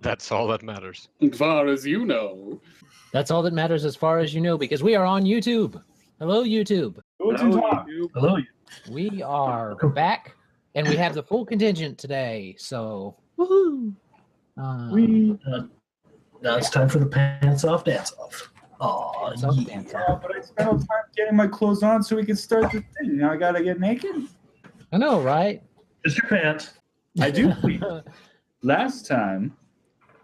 That's all that matters. As far as you know. That's all that matters as far as you know, because we are on YouTube. Hello, YouTube. Hello. We are back, and we have the full contingent today. So, woohoo! Now it's time for the pants off, dance off. Oh, Pants Yeah, off. but I spent all the time getting my clothes on so we can start the thing. Now I gotta get naked. I know, right? It's your pants. I do. Please. Last time,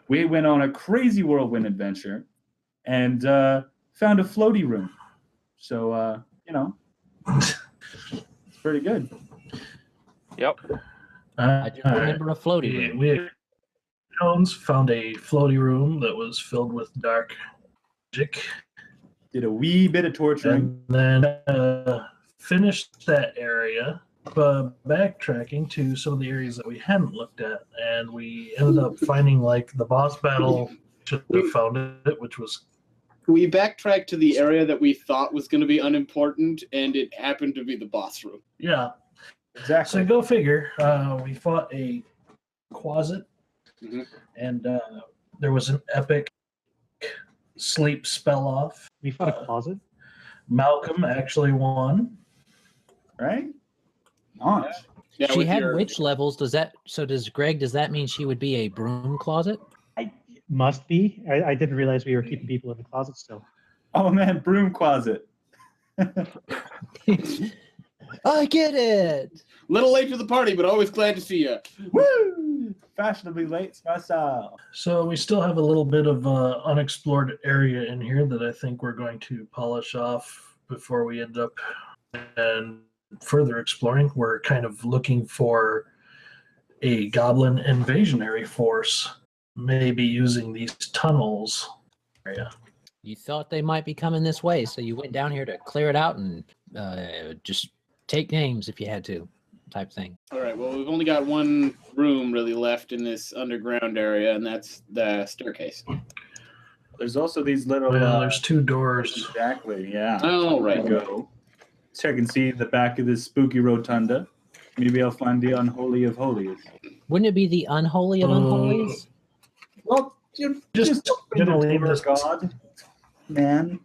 we went on a crazy whirlwind adventure and found a floaty room. So, it's pretty good. Yep. I do remember a floaty room. We Jones found a floaty room that was filled with dark magic. Did a wee bit of torturing. And then finished that area, backtracking to some of the areas that we hadn't looked at, and we ended up finding like the boss battle. Should have found it, which was. We backtracked to the area that we thought was going to be unimportant, and it happened to be the boss room. Yeah, Exactly. so go figure. We fought a closet, and there was an epic sleep spell off. We fought a closet? Malcolm actually won. Right? Nice. Yeah, She with had your- witch levels. Does that mean she would be a broom closet? Must be. I didn't realize we were keeping people in the closet still. Oh man, broom closet. I get it. Little late to the party, but always glad to see you. Woo! Fashionably late, my style. So we still have a little bit of unexplored area in here that I think we're going to polish off before we end up and further exploring. We're kind of looking for a goblin invasionary force, maybe using these tunnels area. You thought they might be coming this way, so you went down here to clear it out and just take names if you had to, type thing. All right, well, we've only got one room really left in this underground area, and that's the staircase. There's also these little. There's two doors. Exactly. Yeah. Oh, right. There you go. So I can see the back of this spooky rotunda. Maybe I'll find the unholy of holies. Wouldn't it be the unholy of unholies? Well, you Just gonna leave this this- God, man,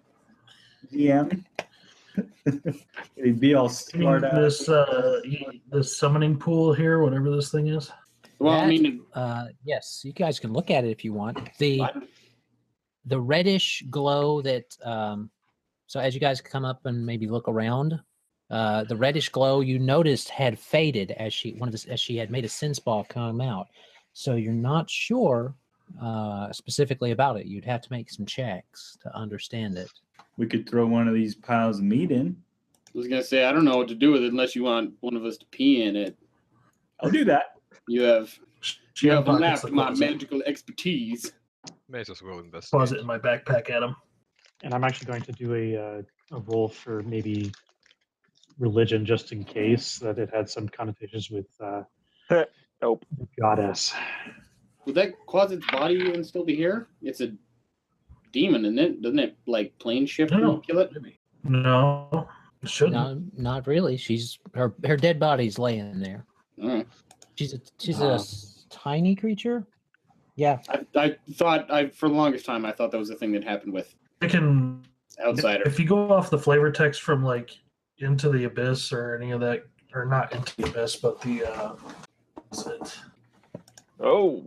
DM. He'd be all smart ass. This summoning pool here, whatever this thing is. Well, I That- mean, Yes, you guys can look at it if you want. what? The reddish glow that so as you guys come up and maybe look around, the reddish glow you noticed had faded as she had made a sense ball come out. So you're not sure specifically about it. You'd have to make some checks to understand it. We could throw one of these piles of meat in. I was going to say, I don't know what to do with it unless you want one of us to pee in it. I'll do that. You have Pockets lapped the my closet. magical expertise. Mazus will investigate. Closet in my backpack, Adam. And I'm actually going to do a roll for maybe religion, just in case that it had some connotations with Nope. the goddess. Would that closet's body even still be here? It's a demon, isn't it? Doesn't it, like, plane shift when you kill it? No, it shouldn't. No, not really. Her dead body's laying there. All right. She's a tiny creature. Yeah. I thought, for the longest time, I thought that was a thing that happened with I can. Outsider. If you go off the flavor text from like Into the Abyss or any of that, or not Into the Abyss, but the what's it? Oh.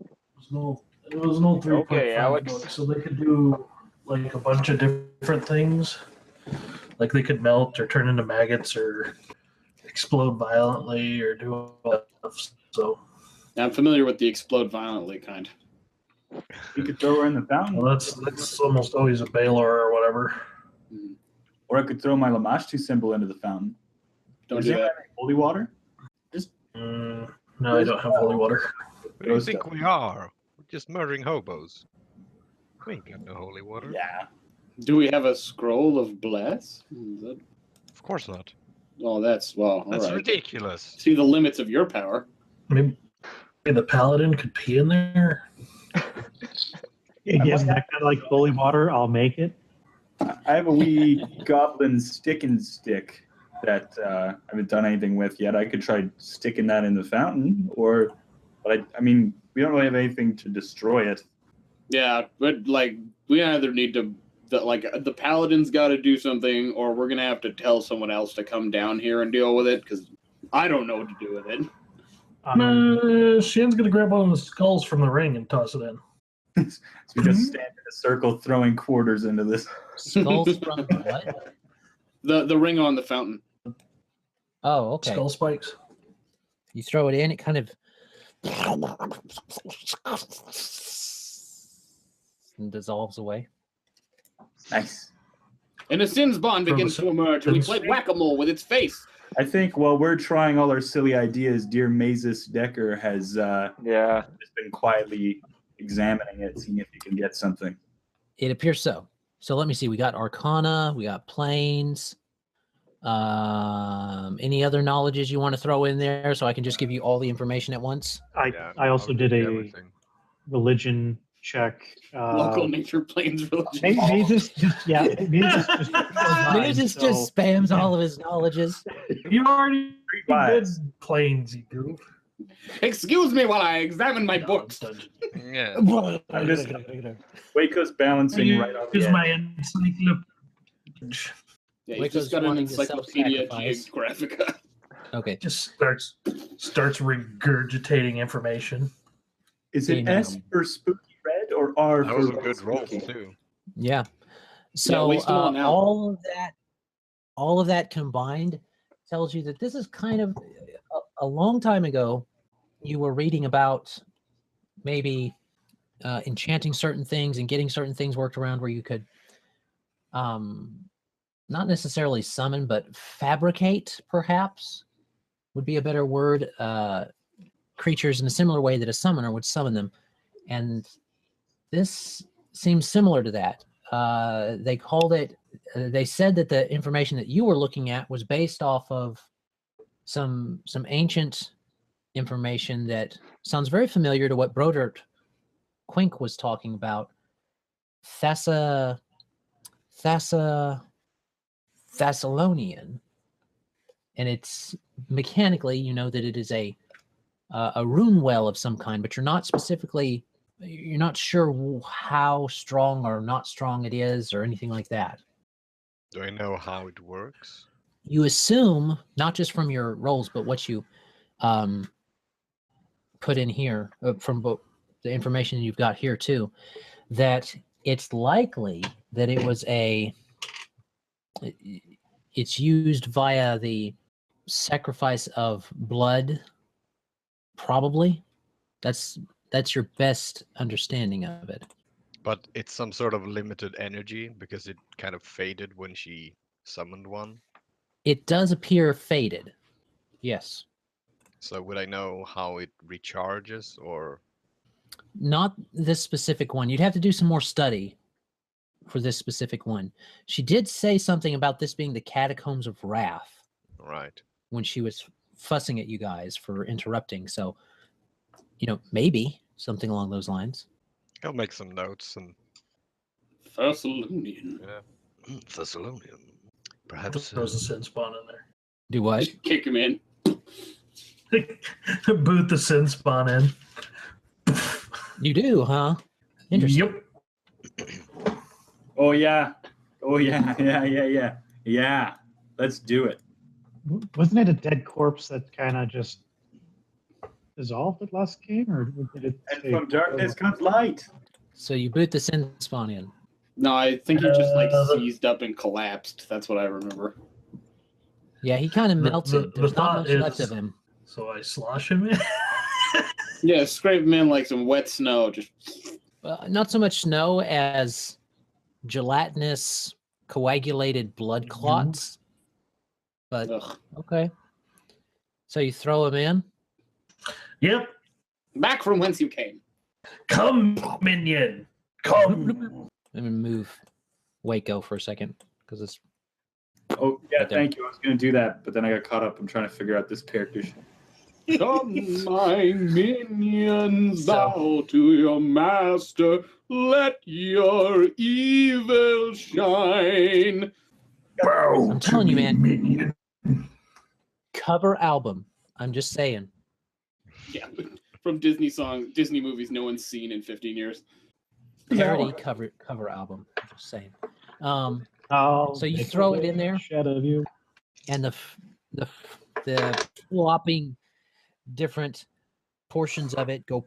It was an old 3.5 Okay, Alex. book, so they could do like a bunch of different things. Like they could melt or turn into maggots or explode violently or do all that stuff. So I'm familiar with the explode violently kind. You could throw her in the fountain. well, that's almost always a Baylor or whatever. Or I could throw my Lamashtu symbol into the fountain. Don't Does do anyone that. have any holy water? No, I don't have holy water. What do you think we are? We're just murdering hobos. We ain't got no holy water. Yeah. Do we have a scroll of bless? Is that... Of course not. Oh, that's, well, all That's right. ridiculous. See the limits of your power. Maybe the paladin could pee in there. Isn't that kind of like holy water? I'll make it. I have a wee goblin stick and stick that I haven't done anything with yet. I could try sticking that in the fountain, but I mean, we don't really have anything to destroy it. Yeah, but like we either need to, the Paladin's got to do something, or we're gonna have to tell someone else to come down here and deal with it because I don't know what to do with it. Shien's gonna grab one of the skulls from the ring and toss it in. So we just stand in a circle throwing quarters into this. Skulls from what? The ring on the fountain. Oh, okay. Skull spikes. You throw it in, it kind of and dissolves away. Nice. And a Sin Spawn begins to emerge, and we play whack-a-mole with its face. I think while we're trying all our silly ideas, dear Mazus Deckar has just been quietly examining it, seeing if he can get something. It appears so. So let me see. We got Arcana. We got Planes. Any other knowledges you want to throw in there so I can just give you all the information at once? I also did a religion check. Local nature planes religion. Mazus just Mazus just spams all of his knowledges. You already did Vibes. planes, you goof. Excuse me while I examine my books. Yeah. Wayko's balancing right off the Here's edge. my encyclopedia. Yeah, Wayko's he's just got an wanting to Encyclopedia self-sacrifice. Geographica. Okay. Just starts regurgitating information. Is it Hey, S for spooky red or R That for was a good roll spooky? too. Yeah. So waste them all now. all of that combined tells you that this is kind of a long time ago. You were reading about maybe enchanting certain things and getting certain things worked around where you could not necessarily summon, but fabricate, perhaps, would be a better word, creatures in a similar way that a summoner would summon them. And this seems similar to that. They called it, they said that the information that you were looking at was based off of some ancient information that sounds very familiar to what Brodert Quink was talking about. Thessalonian, and it's mechanically, you know that it is a rune well of some kind, but you're not sure how strong or not strong it is or anything like that. Do I know how it works? You assume, not just from your rolls, but what you put in here from both the information you've got here too, that it's likely that it was it's used via the sacrifice of blood, probably. That's your best understanding of it. But it's some sort of limited energy because it kind of faded when she summoned one. It does appear faded. Yes. So would I know how it recharges or? Not this specific one. You'd have to do some more study for this specific one. She did say something about this being the Catacombs of Wrath Right. when she was fussing at you guys for interrupting. So, maybe something along those lines. I'll make some notes and Thessalonian. Thessalonian. Perhaps. Throws a sin spawn in there. Do what? Just kick him in. Boot the sin spawn in. You do, huh? Interesting. Yep. Oh yeah. Yeah. Let's do it. Wasn't it a dead corpse that kind of just dissolved at last game, or did it? And stay- from darkness comes light. So you boot the sin spawn in. No, I think he just seized up and collapsed. That's what I remember. Yeah, he kind of melted. the There's not thought much is- left of him. So I slosh him in. Yeah, scrape him in like some wet snow. Just Not so much snow as gelatinous coagulated blood clots. But ugh. okay. So you throw him in. Yep. Back from whence you came. Come, minion. Come. Let me move Wayko for a second because it's Oh yeah, Right there. thank you. I was gonna do that, but then I got caught up. I'm trying to figure out this character shit. Come, my minions, bow to your master. Let your evil shine. Bow I'm telling to you, me, man. minion. cover album. I'm just saying. Yeah, from Disney movies no one's seen in 15 years. parody cover album. I'm just saying. Oh, So you make throw a it in there? Shadow of you. And the flopping different portions of it go,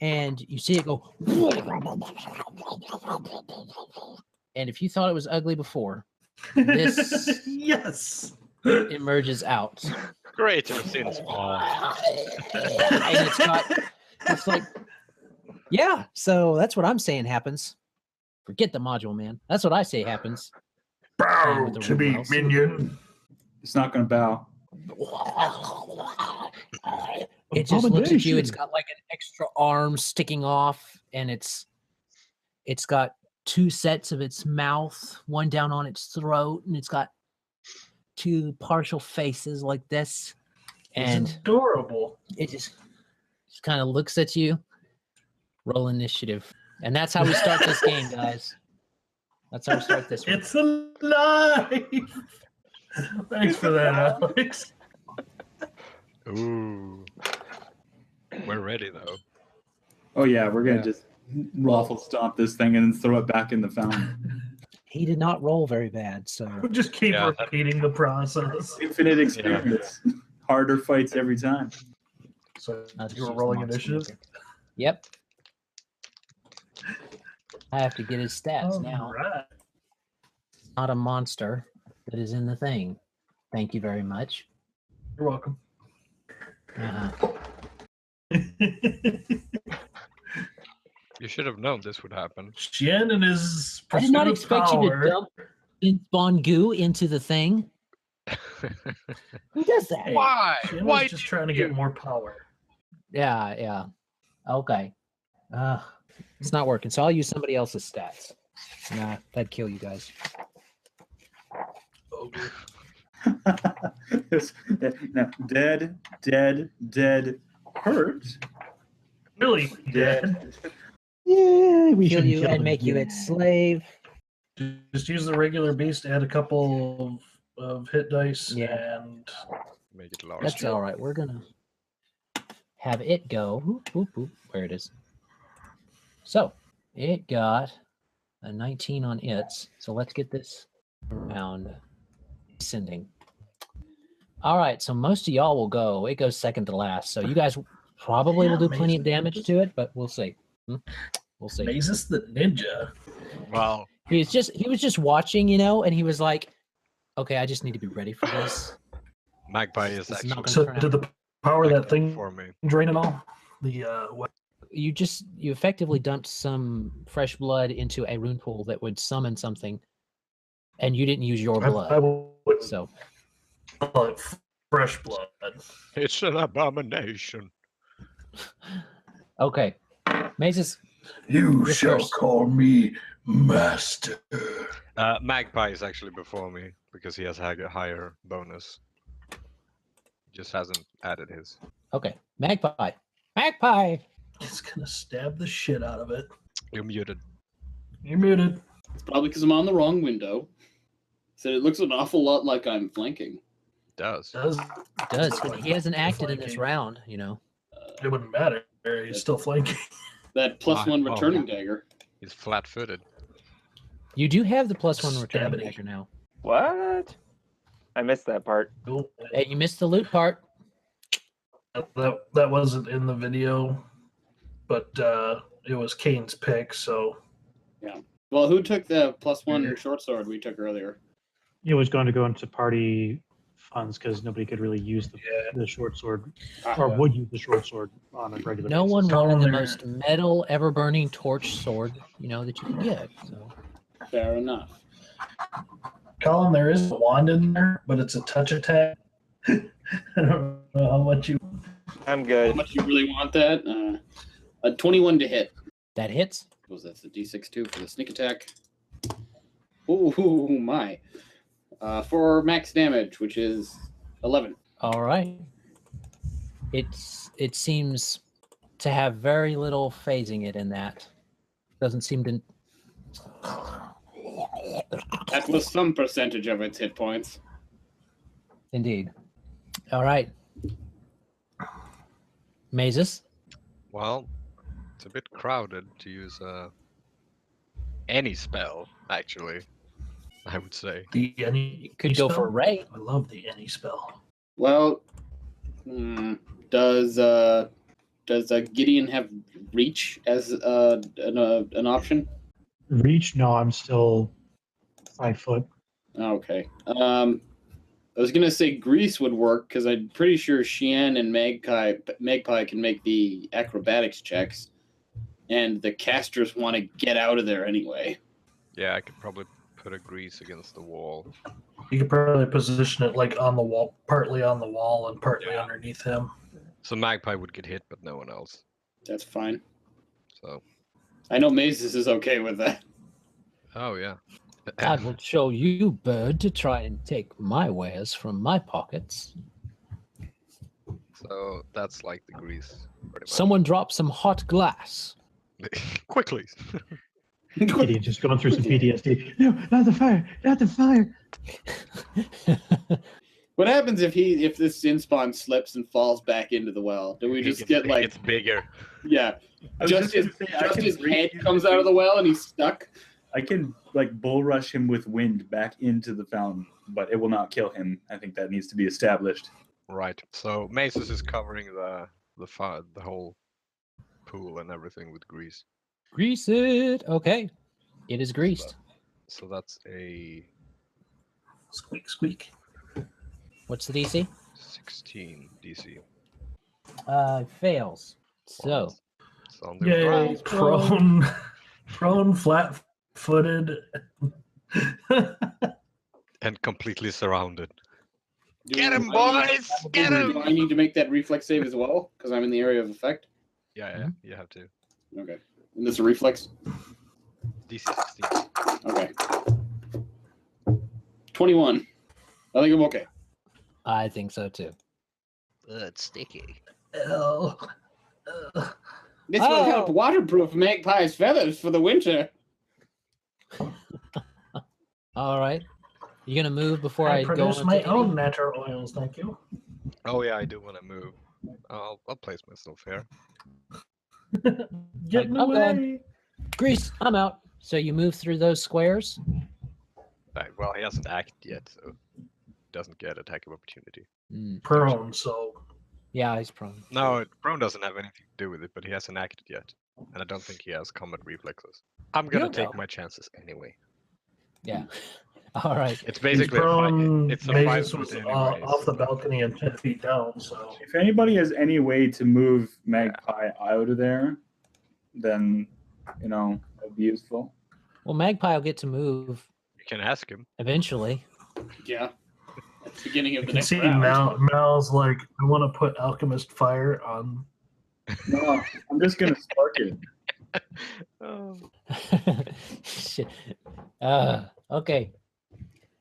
and you see it go. And if you thought it was ugly before, this yes. emerges out. Greater sin spawn. And it's like, yeah, so that's what I'm saying happens. Forget the module, man. That's what I say happens. Bow with the to me, rules. minion. It's not going to bow. It just looks at you. It's got like an extra arm sticking off, and it's got two sets of its mouth, one down on its throat, and it's got two partial faces like this. And It's adorable. it just kind of looks at you. Roll initiative. And that's how we start this game, guys. That's how we start this one. It's alive. Thanks for that, Alex. Ooh. We're ready though. Oh yeah, we're gonna just raffle stomp this thing and then throw it back in the fountain. He did not roll very bad, so We'll just keep repeating the process. Infinite experience. Harder fights every time. So I'll just you were use rolling monster initiative? meter. Yep. I have to get his stats now. Right. Not a monster that is in the thing. Thank you very much. You're welcome. Uh-huh. You should have known this would happen. Shien and his I did not pursuit of expect you to power. dump spawn goo into the thing. Who does that? Why? Shien Why was just trying to get more power. Yeah. Okay. It's not working, so I'll use somebody else's stats. Nah, that'd kill you guys. No, dead, hurt. Really dead. Yeah, we Kill should you and make you its slave. Just use the regular beast, add a couple of hit dice, Yeah. and Make it large. That's all right. We're gonna have it go. Whoop, whoop, whoop. Where it is. So it got a 19 on its. So let's get this around descending. All right. So most of y'all will go. It goes second to last. So you guys probably will do plenty of damage to it, but we'll see. We'll see. Mazus the ninja. Well, He was just watching, and he was like, "Okay, I just need to be ready for this." Magpie is It's not actually So gonna did the power of that acting thing for me. drain at all? The what? You effectively dumped some fresh blood into a rune pool that would summon something, and you didn't use your I blood. would So call it fresh blood. It's an abomination. okay, Mazus, You You're shall first. call me master. Magpie is actually before me because he has a higher bonus. Just hasn't added his. okay, Magpie. It's gonna stab the shit out of it. You're muted. You're muted. It's probably because I'm on the wrong window. Said it looks an awful lot like I'm flanking. Does. Does He hasn't acted in this flanking. round, It wouldn't matter. He's still flanking. That +1 Wow. returning dagger. He's flat-footed. You do have the +1 returning Stabbity. dagger now. What? I missed that part. Cool. Hey, you missed the loot part. That wasn't in the video, but it was Kane's pick. So Well, who took the +1 short sword we took earlier? It was going to go into party funds because nobody could really use the short sword, or would use the short sword on a regular No basis. one Colin, wanted the there- most metal, ever-burning torch sword, that you could get. So Fair enough. Colin, there is a wand in there, but it's a touch attack. I don't know how much you. I'm How good. much you really want that? A 21 to hit. that hits. Was that the D6 too for the sneak attack? Oh my. For max damage, which is 11. All right. It seems to have very little phasing it in that. Doesn't seem to. That was some percentage of its hit points. Indeed. All right. Mazus. Well, It's a bit crowded to use any spell, actually, I would say. The any You could go for a spell? ray. I love the any spell. Well, does Gideon have reach as an option? Reach? No, I'm still 5 foot. Okay. I was gonna say grease would work because I'm pretty sure Shien and Magpie can make the acrobatics checks, and the casters want to get out of there anyway. Yeah, I could probably put a grease against the wall. You could probably position it like on the wall, partly on the wall and partly underneath him. So Magpie would get hit, but no one else. That's fine. So. I know Mazus is okay with that. Oh yeah. I will show you, bird, to try and take my wares from my pockets. So that's like the grease. Pretty much. Someone drop some hot glass. Quickly. Gideon just going through some PTSD. No, not the fire! Not the fire! What happens if this sin spawn slips and falls back into the well? Do we just get like It's bigger. yeah? I was Just just his gonna say, I can head breathe in comes the out of the well and he's stuck. I can like bull rush him with wind back into the fountain, but it will not kill him. I think that needs to be established. Right. So Mazus is covering the whole pool and everything with grease. Grease it. Okay. It is greased. So that's a Squeak, squeak. What's the DC? 16 DC. Fails. So, It's on the Yay, ground. prone, flat-footed. And completely surrounded. Get him, boys! Get him! Do I need to make that reflex save as well because I'm in the area of effect? Yeah, you have to. Okay. And this is a reflex. DC 16. Okay. 21. I think I'm okay. I think so too. It's sticky. Oh. This will help waterproof Magpie's feathers for the winter. All right. You gonna move before I I go produce into my any- own natural oils, thank you. Oh yeah, I do want to move. I'll place myself here. Get in the I'm gone. way. Grease. I'm out. So you move through those squares. Right, well, he hasn't acted yet, so doesn't get attack of opportunity. Prone, so Yeah, he's prone. No, Prone doesn't have anything to do with it, but he hasn't acted yet, and I don't think he has combat reflexes. I'm gonna don't take know. my chances anyway. Yeah. All right. It's he's basically prone. it's a Mazus 5 was foot anyway. off the balcony and 10 feet down, so If anybody has any way to move Magpie out of there, then that'd be useful. Well, Magpie will get to move You can ask him. eventually. Yeah. At the beginning of you the can next see round. Mal's like, I want to put Alchemist Fire on. No, I'm just gonna spark it. Oh. Shit. Okay.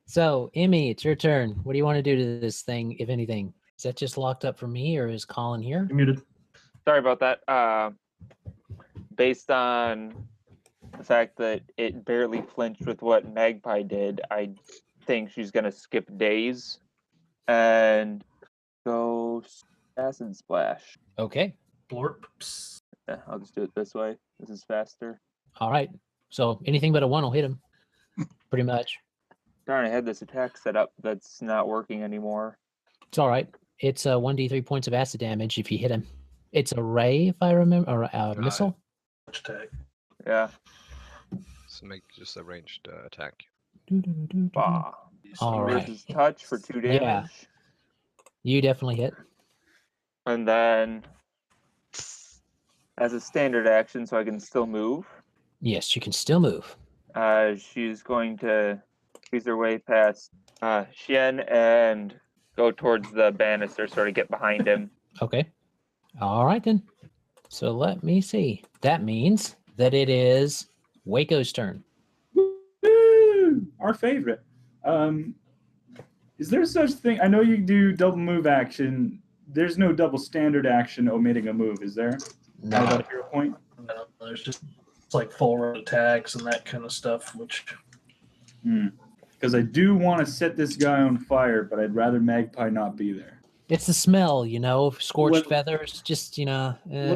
So, Emmy, it's your turn. What do you want to do to this thing, if anything? Is that just locked up for me, or is Colin here? You're muted. Sorry about that. Based on the fact that it barely flinched with what Magpie did, I think she's gonna skip days and go acid splash. Okay. Blorps. Yeah, I'll just do it this way. This is faster. All right. So anything but a 1 will hit him. Pretty much. Darn, I had this attack set up that's not working anymore. It's all right. It's 1d3 points of acid damage if you hit him. It's a ray, if I remember, or a missile. Hashtag. Yeah. So make just a ranged attack. Bah. All right. This is touch for 2 damage. Yeah. You definitely hit. And then as a standard action, so I can still move, Yes, you can still move. she's going to squeeze her way past Shien and go towards the banister, sort of get behind him. Okay. All right, then. So let me see. That means that it is Wayko's turn. Woo! Our favorite. Is there such thing? I know you do double move action. There's no double standard action omitting a move, is there? No. Not a hero point. No, there's just it's like full run attacks and that kind of stuff, which Because I do want to set this guy on fire, but I'd rather Magpie not be there. It's the smell, you know, scorched What- feathers. Just Would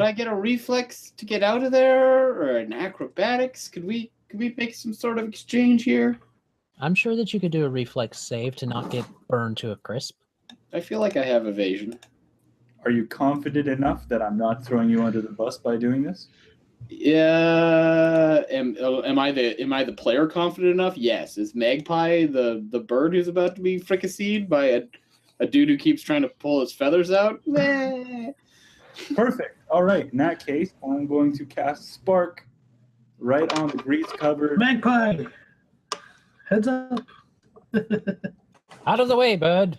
I get a reflex to get out of there, or an acrobatics? Could we make some sort of exchange here? I'm sure that you could do a reflex save to not get burned to a crisp. I feel like I have evasion. Are you confident enough that I'm not throwing you under the bus by doing this? Yeah. Am I the player confident enough? Yes. Is Magpie the bird who's about to be fricasseed by a dude who keeps trying to pull his feathers out? Meh. Perfect. All right. In that case, I'm going to cast Spark right on the grease-covered. Magpie! Heads up! Out of the way, bud.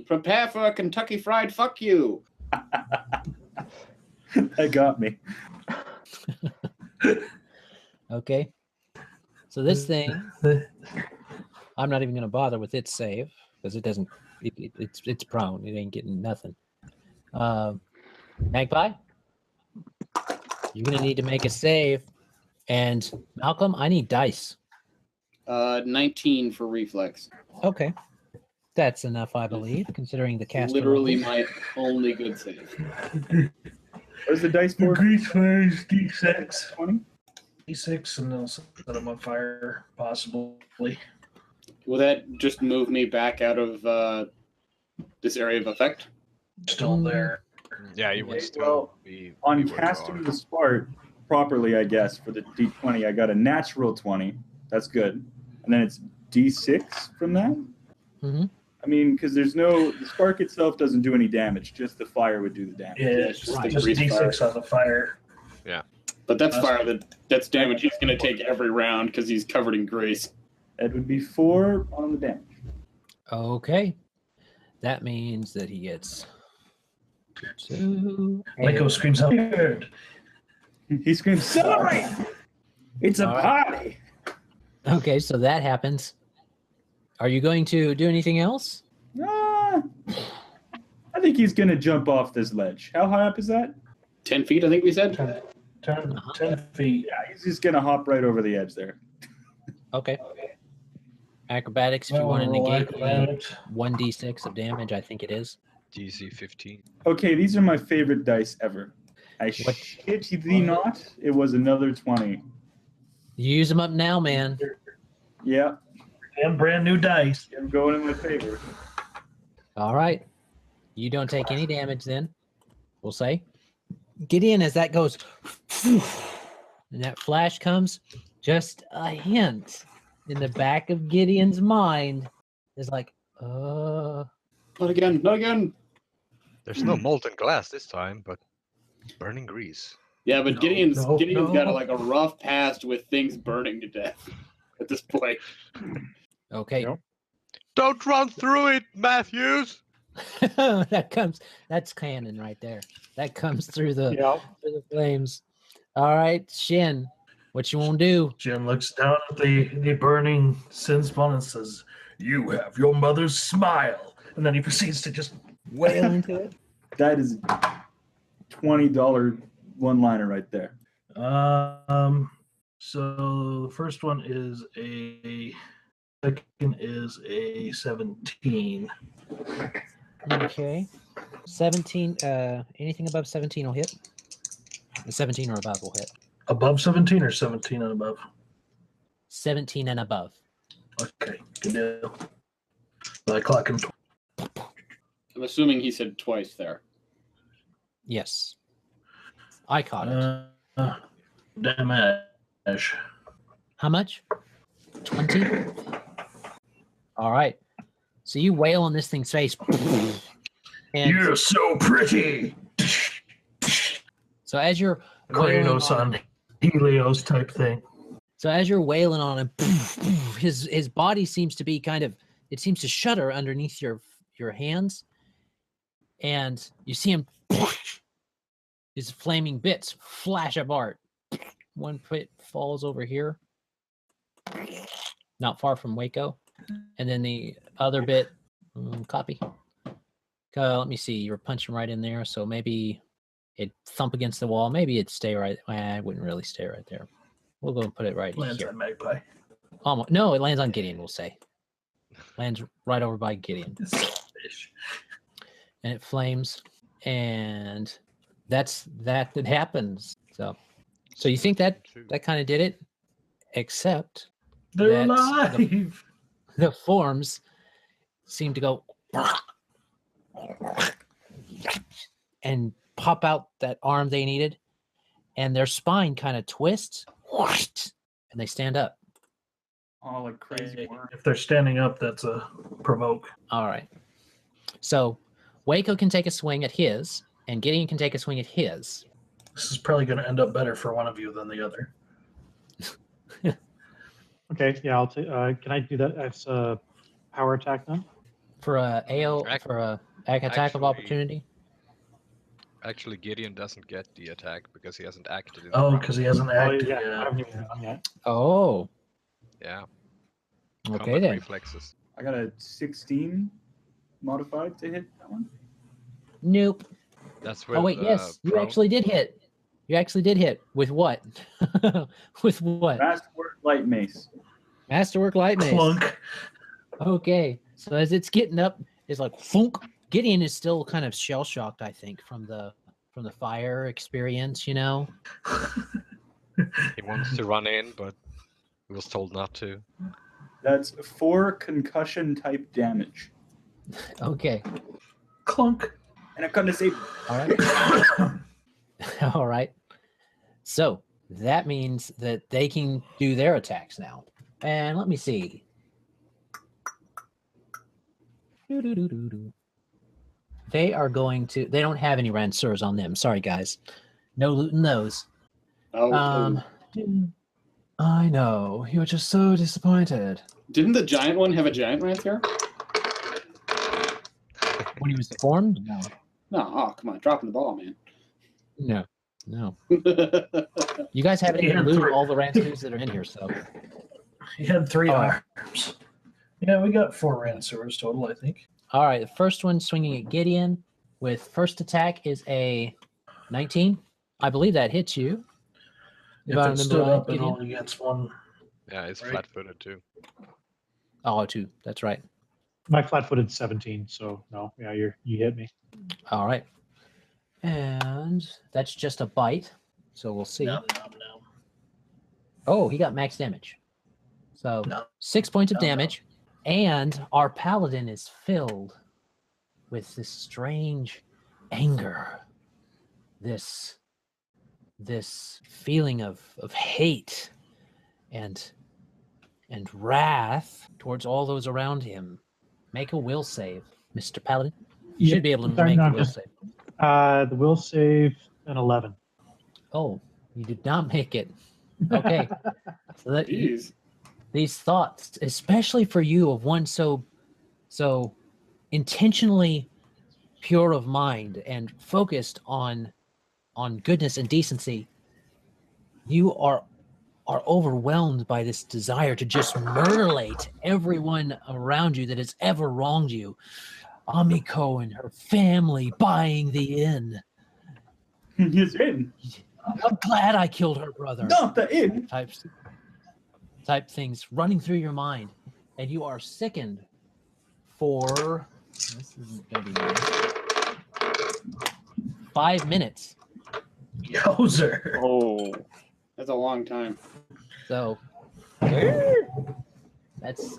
Prepare for a Kentucky Fried fuck you. That got me. Okay. So this thing, I'm not even going to bother with its save because it doesn't. It's prone. It ain't getting nothing. Magpie, you're going to need to make a save. And Malcolm, I need dice. 19 for reflex. Okay. That's enough, I believe, considering the cast. Literally my only good save. Where's the dice for? Grease fires D6. 20? D6, and they'll set them on fire, possibly. Will that just move me back out of this area of effect? Still there. Yeah, you would Okay, still well, be On be where you casting are. the Spark properly, I guess, for the D20, I got a natural 20. That's good. And then it's D6 from that? Mm-hmm. I mean, because the Spark itself doesn't do any damage. Just the fire would do the damage. Yeah, it's just right. the just grease D6 fire. on the fire. But that's fire. That's damage he's going to take every round because he's covered in grease. That would be 4 on the damage. Okay. That means that he gets 2. Wayko screams out, "Weird." He screams, "Celebrate! It's a All right. party!" Okay, so that happens. Are you going to do anything else? Ah, I think he's going to jump off this ledge. How high up is that? 10 feet, I think we said. 10 feet. Yeah, he's just going to hop right over the edge there. Okay. Acrobatics, if you Well, want to roll negate acrobatics. 1d6 of damage, I think it is. DC 15. Okay, these are my favorite dice ever. I What- shit thee not, it was another 20. You use them up now, man. Yeah, And brand new dice. I'm going in my favor. All right. You don't take any damage then, we'll say. Gideon, as that goes, and that flash comes, just a hint in the back of Gideon's mind is like, Not again, not again. There's no molten glass this time, but burning grease. Yeah, but No, Gideon's no, got no. like a rough past with things burning to death at this point. okay. Yep. Don't run through it, Matthews! That's canon right there. That comes through the, Yeah. through the flames. All right, Shien, what you want to do? Jin looks down at the burning sin spawn and says, "You have your mother's smile." And then he proceeds to just Wail into it. That is $20 one-liner right there. So the first one is a second is a 17. Okay. 17, anything above 17 will hit. The 17 or above will hit. Above 17 or 17 and above? 17 and above. Okay, good deal. But I clock him. I'm assuming he said twice there. Yes. I caught it. Damage. How much? 20? All right. So you wail on this thing's face. And You're so pretty. so as you're wailing Kratos on, on Helios type thing. so as you're wailing on him, his body seems to be it seems to shudder underneath your hands. And you see him, his flaming bits flash apart. One bit falls over here, not far from Wayko. And then the other bit, copy. Let me see, you were punching right in there, so maybe it'd thump against the wall. Maybe it'd stay right. I wouldn't really stay right there. We'll go and put it right Lands here. on Magpie. Almost. No, it lands on Gideon, we'll say. Lands right over by Gideon. and it flames, and that happens. So you think that kind of did it, except They're That's alive. the forms seem to go and pop out that arm they needed, and their spine kind of twists, and they stand up. Oh, like crazy worm. If they're standing up, that's a provoke. All right. So Wayko can take a swing at his, and Gideon can take a swing at his. This is probably going to end up better for one of you than the other. Okay, yeah, I'll take. Can I do that as a power attack then? For a AO for a attack of Actually- opportunity. Actually, Gideon doesn't get the attack because he hasn't acted in the Oh, round. because he hasn't Oh, acted yeah, I yet. haven't even done yet. Oh, Yeah. okay Combat then. reflexes. I got a 16 modified to hit that one. Nope. That's with, Oh wait, yes, you prone. actually did hit. You actually did hit. With what? With what? Masterwork light mace. Masterwork light mace. Clunk. Okay, so as it's getting up, it's like funk. Gideon is still kind of shell shocked, I think, from the fire experience. You know. He wants to run in, but he was told not to. That's 4 concussion type damage. Okay. Clunk. And I'm gonna say All right. All right. So that means that they can do their attacks now. And let me see. Doo-doo-doo-doo-doo. They are going to. They don't have any Ranceurs on them. Sorry, guys. No looting those. Oh, I know. You were just so disappointed. didn't the giant one have a giant Rancor? When he was formed? No. No, oh, come on, dropping the ball, man. No. No. You guys haven't even looted all the Ranceurs that are in here, so. He had 3 All right. arms. Yeah, we got 4 Rancors total, I think. All right, the first one swinging at Gideon with first attack is a 19. I believe that hits you. If I it remember stood right, up, it Gideon? only gets 1. Yeah, he's Right. flat-footed too. Oh, 2. That's right. My flat-footed 17, so no, yeah, you hit me. All right. And that's just a bite. So we'll see. Nom, nom, nom. Oh, he got max damage. So No. 6 points of No, no. damage. And our paladin is filled with this strange anger. This feeling of hate and wrath towards all those around him. Make a will save, Mr. Paladin. You Yeah, should be able to sorry, make no, the will just- save. The will save an 11. Oh, you did not make it. Okay. So that, Jeez. these thoughts, especially for you of one so intentionally pure of mind and focused on goodness and decency, you are overwhelmed by this desire to just mutilate everyone around you that has ever wronged you. Amiko and her family buying the inn. He's in. I'm glad I killed her brother. Not the inn. Type things running through your mind, and you are sickened for this isn't gonna be nice. 5 minutes. Yowzer. Oh, That's a long time. So that's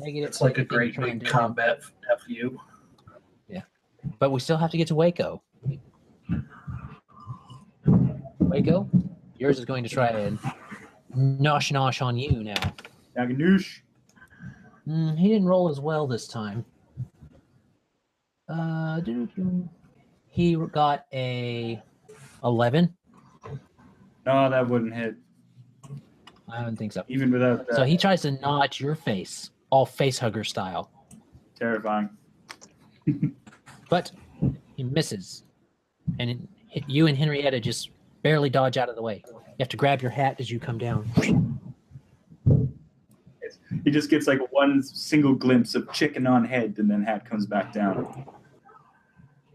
negative. It's like a anything great you try and big do. combat FU. But we still have to get to Wayko. Wayko, yours is going to try and nosh on you now. Naganoosh. He didn't roll as well this time. He got a 11. No, that wouldn't hit. I don't think so. Even without that. So he tries to notch your face, all face hugger style, Terrifying. but he misses. And you and Henrietta just barely dodge out of the way. You have to grab your hat as you come down. He just gets like one single glimpse of chicken on head, and then hat comes back down.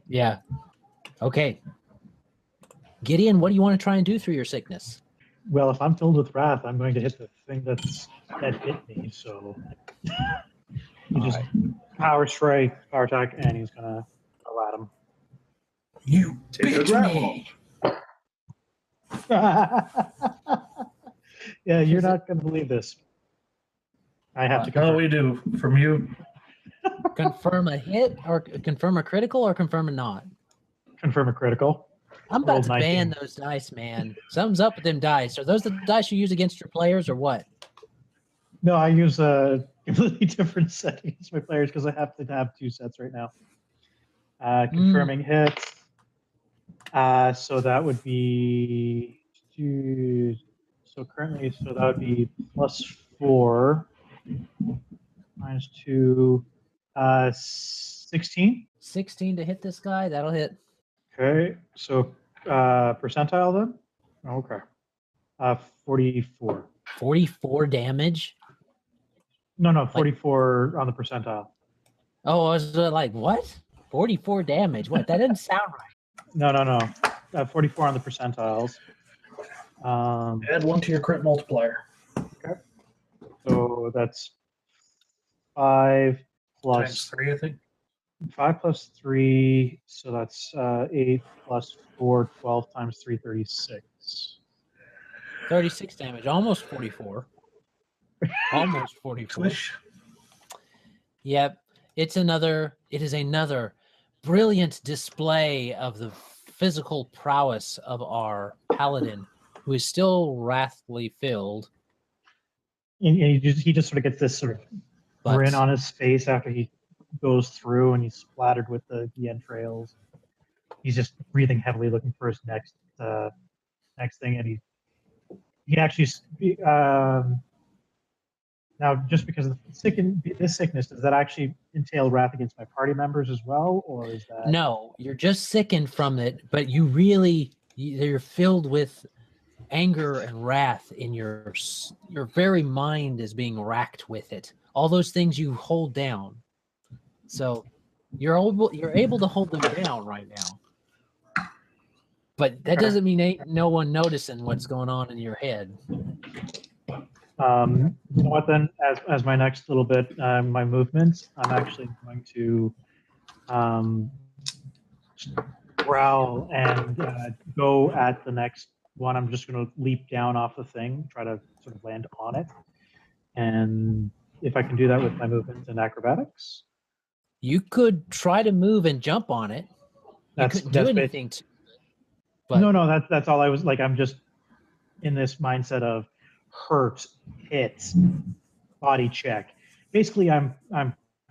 Yeah. Okay. Gideon, what do you want to try and do through your sickness? Well, if I'm filled with wrath, I'm going to hit the thing that hit me. So you just power strike, power attack, and he's gonna go at him. You Take a beat grapple. me. Yeah, you're not gonna believe this. I have to No, confirm. we do. From you. Confirm a hit or confirm a critical or confirm a not. Confirm a critical. I'm about Rolled to 19. ban those dice, man. Something's up with them dice. Are those the dice you use against your players or what? No, I use a completely different set against my players because I have to have 2 sets right now. Confirming hits. So that would be 2. So currently, so that would be +4 minus 2, 16. 16 to hit this guy. That'll hit. Okay, so percentile then? Okay. 44. 44 damage. No, 44 on the percentile. Oh, I was like, what? 44 damage. What? That didn't sound right. No. 44 on the percentiles. Add 1 to your crit multiplier. So that's 5 Times plus 3, I think. 5 plus 3. So that's 8 plus 4, 12 times 3, 36. 36 damage. Almost 44. Almost 44. Swish. Yep. It is another brilliant display of the physical prowess of our paladin, who is still wrathfully filled. And he just sort of gets this sort of But grin on his face after he goes through and he's splattered with the entrails. He's just breathing heavily, looking for his next thing, and he actually now, just because of this sickness, does that actually entail wrath against my party members as well, or is that no, you're just sickened from it, but you're filled with anger and wrath in your very mind is being racked with it. All those things you hold down. So you're able to hold them down right now. But that doesn't mean ain't no one noticing what's going on in your head. You know what then? As my next little bit, my movements, I'm actually going to growl and go at the next one. I'm just going to leap down off the thing, try to sort of land on it, and if I can do that with my movements and acrobatics, You could try to move and jump on it. You couldn't do anything to. But no, that's all I was like. I'm just in this mindset of hurt, hit, body check. Basically, I'm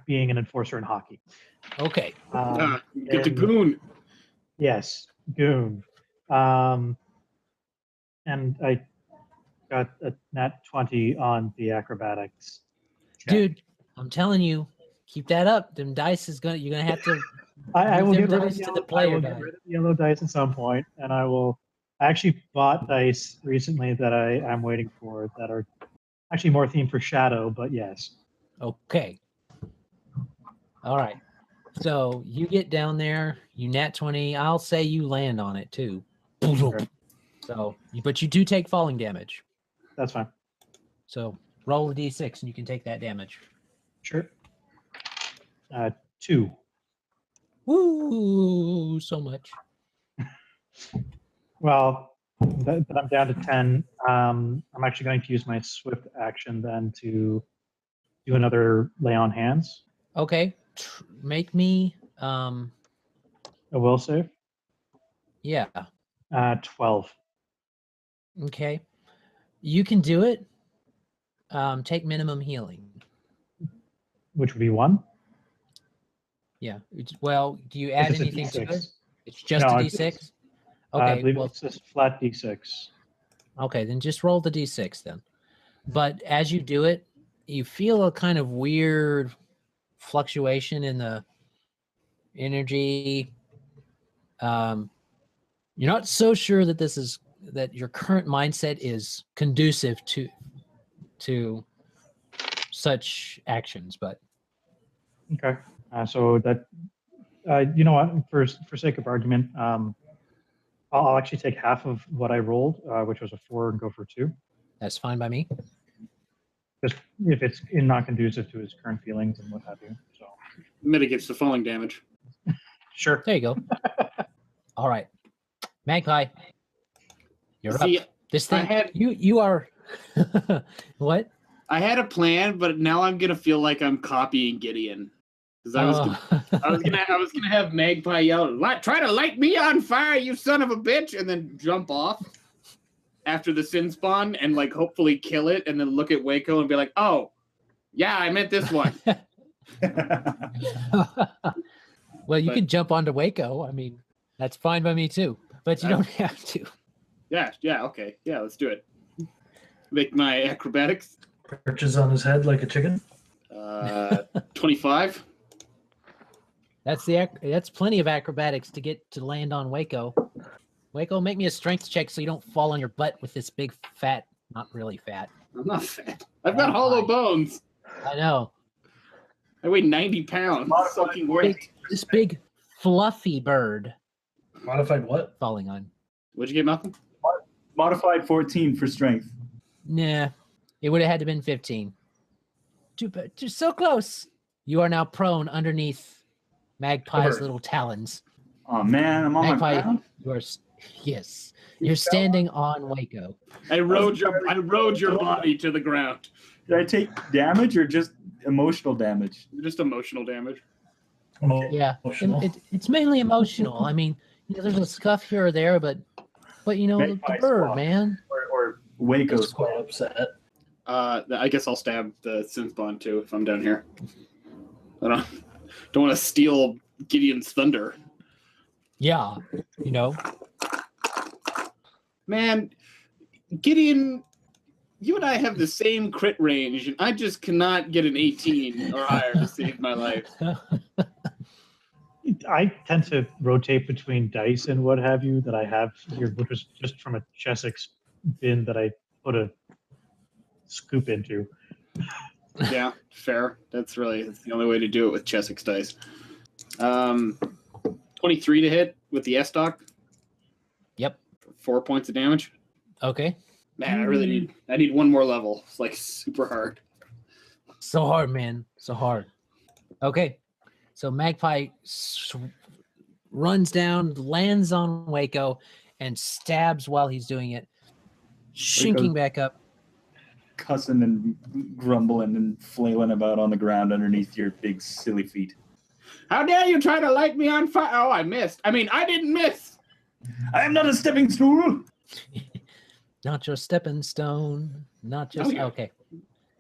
being an enforcer in hockey. okay. Get the goon. Yes, goon. And I got a nat 20 on the acrobatics. check. Dude, I'm telling you, keep that up. Them dice you're gonna have to. I will Move get them rid of dice the to yellow, the player I will die. get rid of the yellow dice at some point, and I actually bought dice recently that I'm waiting for that are actually more themed for shadow, but yes. Okay. All right. So you get down there, you nat 20. I'll say you land on it too. Sure. So, but you do take falling damage. That's fine. So roll a d6 and you can take that damage. Sure. 2. Woo! So much. Well, but I'm down to 10. I'm actually going to use my swift action then to do another lay on hands. Okay. Make me. A will save. Yeah. 12. Okay. You can do it. Take minimum healing. Which would be 1. Yeah. Well, do you add It's just a anything to D6. it? It's just No, a it's- d6? I Okay. believe Well, it's just flat D6. okay, then just roll the d6 then. But as you do it, you feel a kind of weird fluctuation in the energy. You're not so sure that that your current mindset is conducive to such actions, but Okay. So that, you know what, for sake of argument, I'll actually take half of what I rolled, which was a 4, and go for 2. that's fine by me. Just if it's not conducive to his current feelings and what have you. So Mitigates the falling damage. Sure. There you go. All right, Magpie, you're See, up. This I thing, had- you are. What? I had a plan, but now I'm gonna feel like I'm copying Gideon. Because I was gonna have Magpie yell, "Try to light me on fire, you son of a bitch!" and then jump off after the sin spawn and like hopefully kill it, and then look at Wayko and be like, "Oh, yeah, I meant this one." Well, you But- could jump onto Wayko. I mean, that's fine by me too. But you don't have to. Yeah, okay, yeah, let's do it. Make my acrobatics. Perches on his head like a chicken. 25. That's plenty of acrobatics to get to land on Wayko. Wayko, make me a strength check so you don't fall on your butt with this big fat, not really fat. I'm not fat. I've got hollow bones. I know. I weigh 90 pounds. Fucking weight. This big fluffy bird Modified what? falling on. What'd you get, Malcolm? Modified 14 for strength. Nah, it would have had to been 15. Too so close. You are now prone underneath Magpie's Bird. little talons. Oh man, I'm on my Magpie, ground. you are yes. You're standing on Wayko. I rode your body to the ground. Did I take damage or just emotional damage? Just emotional damage. Yeah, Emotional. it's mainly emotional. I mean, there's a scuff here or there, but the Magpie bird, squawk. man. Or Wayko He's squad. quite upset. I guess I'll stab the synth spawn too if I'm down here. I don't want to steal Gideon's thunder. Yeah, Man, Gideon, you and I have the same crit range, and I just cannot get an 18 or higher to save my life. I tend to rotate between dice and what have you that I have here, which was just from a Chessex bin that I put a scoop into. Yeah, fair. That's the only way to do it with Chessex dice. 23 to hit with the S-Doc. Yep. 4 points of damage. Okay. Man, I need one more level. It's like super hard. So hard, man. So hard. Okay. So Magpie runs down, lands on Wayko, and stabs while he's doing it, shinking back up. Cussing and grumbling and flailing about on the ground underneath your big silly feet. How dare you try to light me on fire? Oh, I missed. I mean, I didn't miss. I am not a stepping stool. Not your stepping stone. Not just Oh, yeah. okay.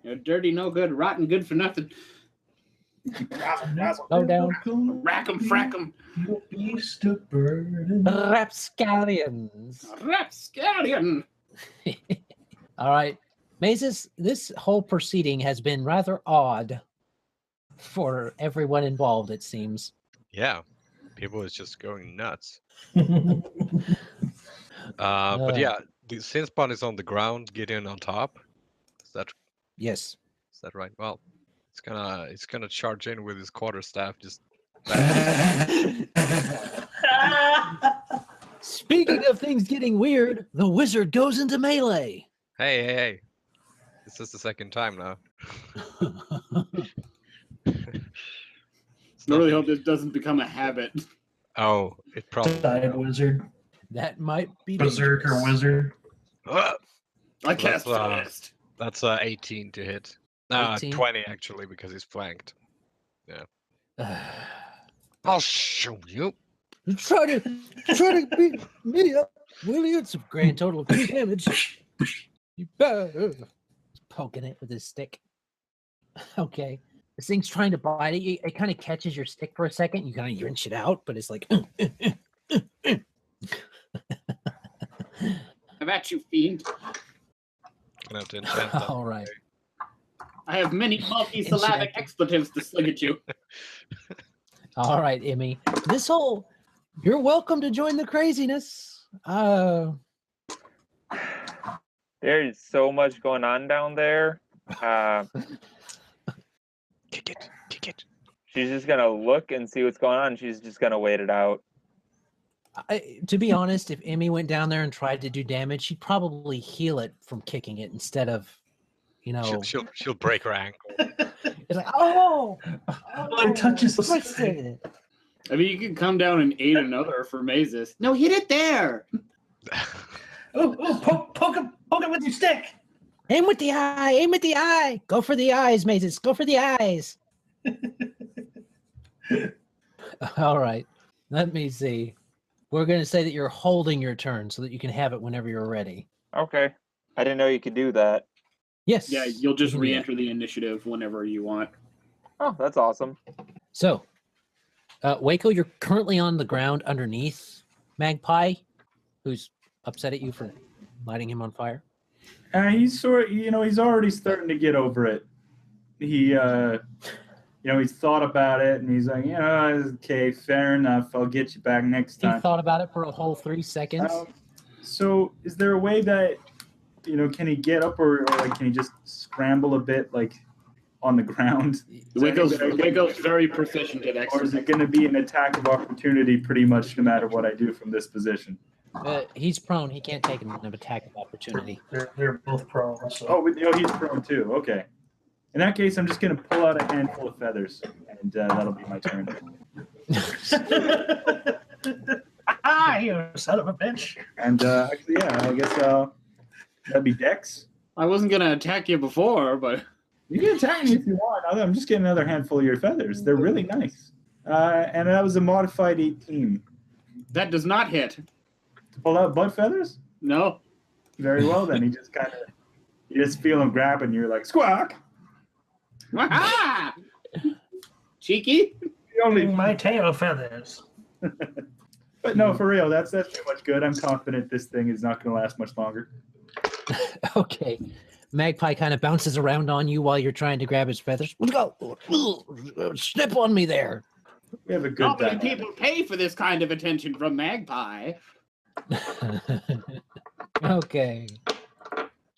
You're dirty, no good, rotten, good for nothing. Go down. Rack 'em, frack 'em. You beast of burden. Rapscallions. Rapscallion. All right. Mazus, this whole proceeding has been rather odd for everyone involved, it seems. Yeah, people is just going nuts. But yeah, the sin spawn is on the ground, Gideon on top. Yes. Is that right? Well, it's gonna charge in with his quarterstaff. Just Speaking of things getting weird, the wizard goes into melee. hey! This is the second time now. I really hope this doesn't become a habit. Oh, it probably. Side wizard. That might be Berserker dangerous. wizard. I cast That's, fast. That's 18 to hit. 18? 20 actually because he's flanked. I'll show you. You try to beat me up, will you? It's a grand total of 2 damage. You better. Poking it with his stick. Okay. This thing's trying to bite it. It kind of catches your stick for a second. You kind of wrench it out, but it's like. I'm at you, fiend. Gonna have to enchant that. All right. I have many multi-syllabic Enchanted. expletives to sling at you. All right, Emmy. You're welcome to join the craziness. There's so much going on down there. Kick it. She's just gonna look and see what's going on. She's just gonna wait it out. To be honest, if Emmy went down there and tried to do damage, she'd probably heal it from kicking it instead of, She'll break her ankle. It's like, oh, It touches the twisted. I mean, you can come down and aid another for Mazus. No, hit it there. Poke him with your stick. Aim with the eye. Aim with the eye. Go for the eyes, Mazus. Go for the eyes. All right. Let me see. We're going to say that you're holding your turn so that you can have it whenever you're ready. Okay. I didn't know you could do that. Yes. Yeah, you'll just you can do that. re-enter the initiative whenever you want. Oh, that's awesome. So, Wayko, you're currently on the ground underneath Magpie, who's upset at you for lighting him on fire. He's he's already starting to get over it. He, he's thought about it, and he's like, okay, fair enough. I'll get you back next He time. thought about it for a whole 3 seconds. So, is there a way that, can he get up, or like, can he just scramble a bit, like, on the ground? Wayko's very proficient at Or exercise. is it going to be an attack of opportunity pretty much no matter what I do from this position? He's prone. He can't take an attack of opportunity. They're both prone. So. Oh, he's prone too. Okay. In that case, I'm just going to pull out a handful of feathers, and that'll be my turn. You son of a bitch. And actually, yeah, I guess that'd be Dex. I wasn't going to attack you before, but... You can attack me if you want. I'm just getting another handful of your feathers. They're really nice. And that was a modified 18. That does not hit. Pull out butt feathers? No. Very well, then. You just feel him grabbing. You're like, squawk! Aha! Cheeky? Only, My tail feathers. but no, for real, that's too much good. I'm confident this thing is not going to last much longer. Okay. Magpie kind of bounces around on you while you're trying to grab his feathers. Let's go. Snip on me there. We have a good Not many time. people pay for this kind of attention from Magpie. Okay.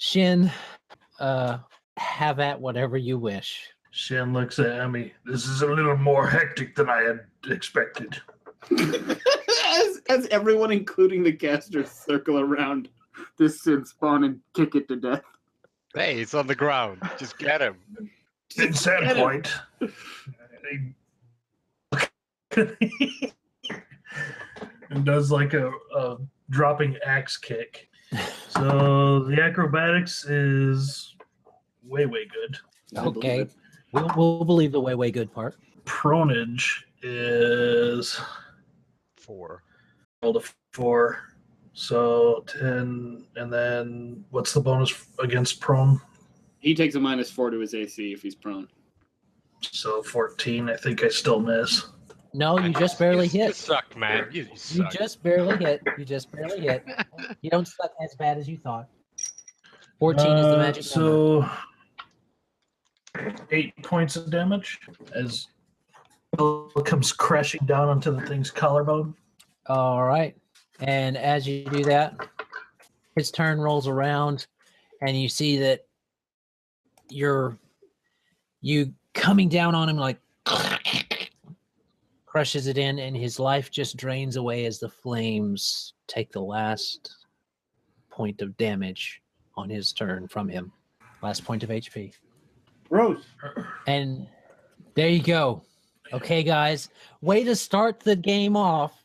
Shien, have at whatever you wish. Shien looks at Emmy. This is a little more hectic than I had expected. as everyone, including the casters, circle around this sin spawn and kick it to death. Hey, it's on the ground. Just get him. In Sandpoint, and does like a dropping axe kick. So the acrobatics is way good. Okay. We'll believe the way good part. Pronage is 4. rolled a 4. So 10, and then what's the bonus against prone? He takes a -4 to his AC if he's prone. So 14. I think I still miss. No, you just barely You hit. suck, man. You You suck. just barely hit. You don't suck as bad as you thought. 14 is the magic number. So 8 points of damage as it comes crashing down onto the thing's collarbone. All right. And as you do that, his turn rolls around, and you see that you coming down on him like crushes it in, and his life just drains away as the flames take the last point of damage on his turn from him. Last point of HP. Gross. And there you go. Okay, guys. Way to start the game off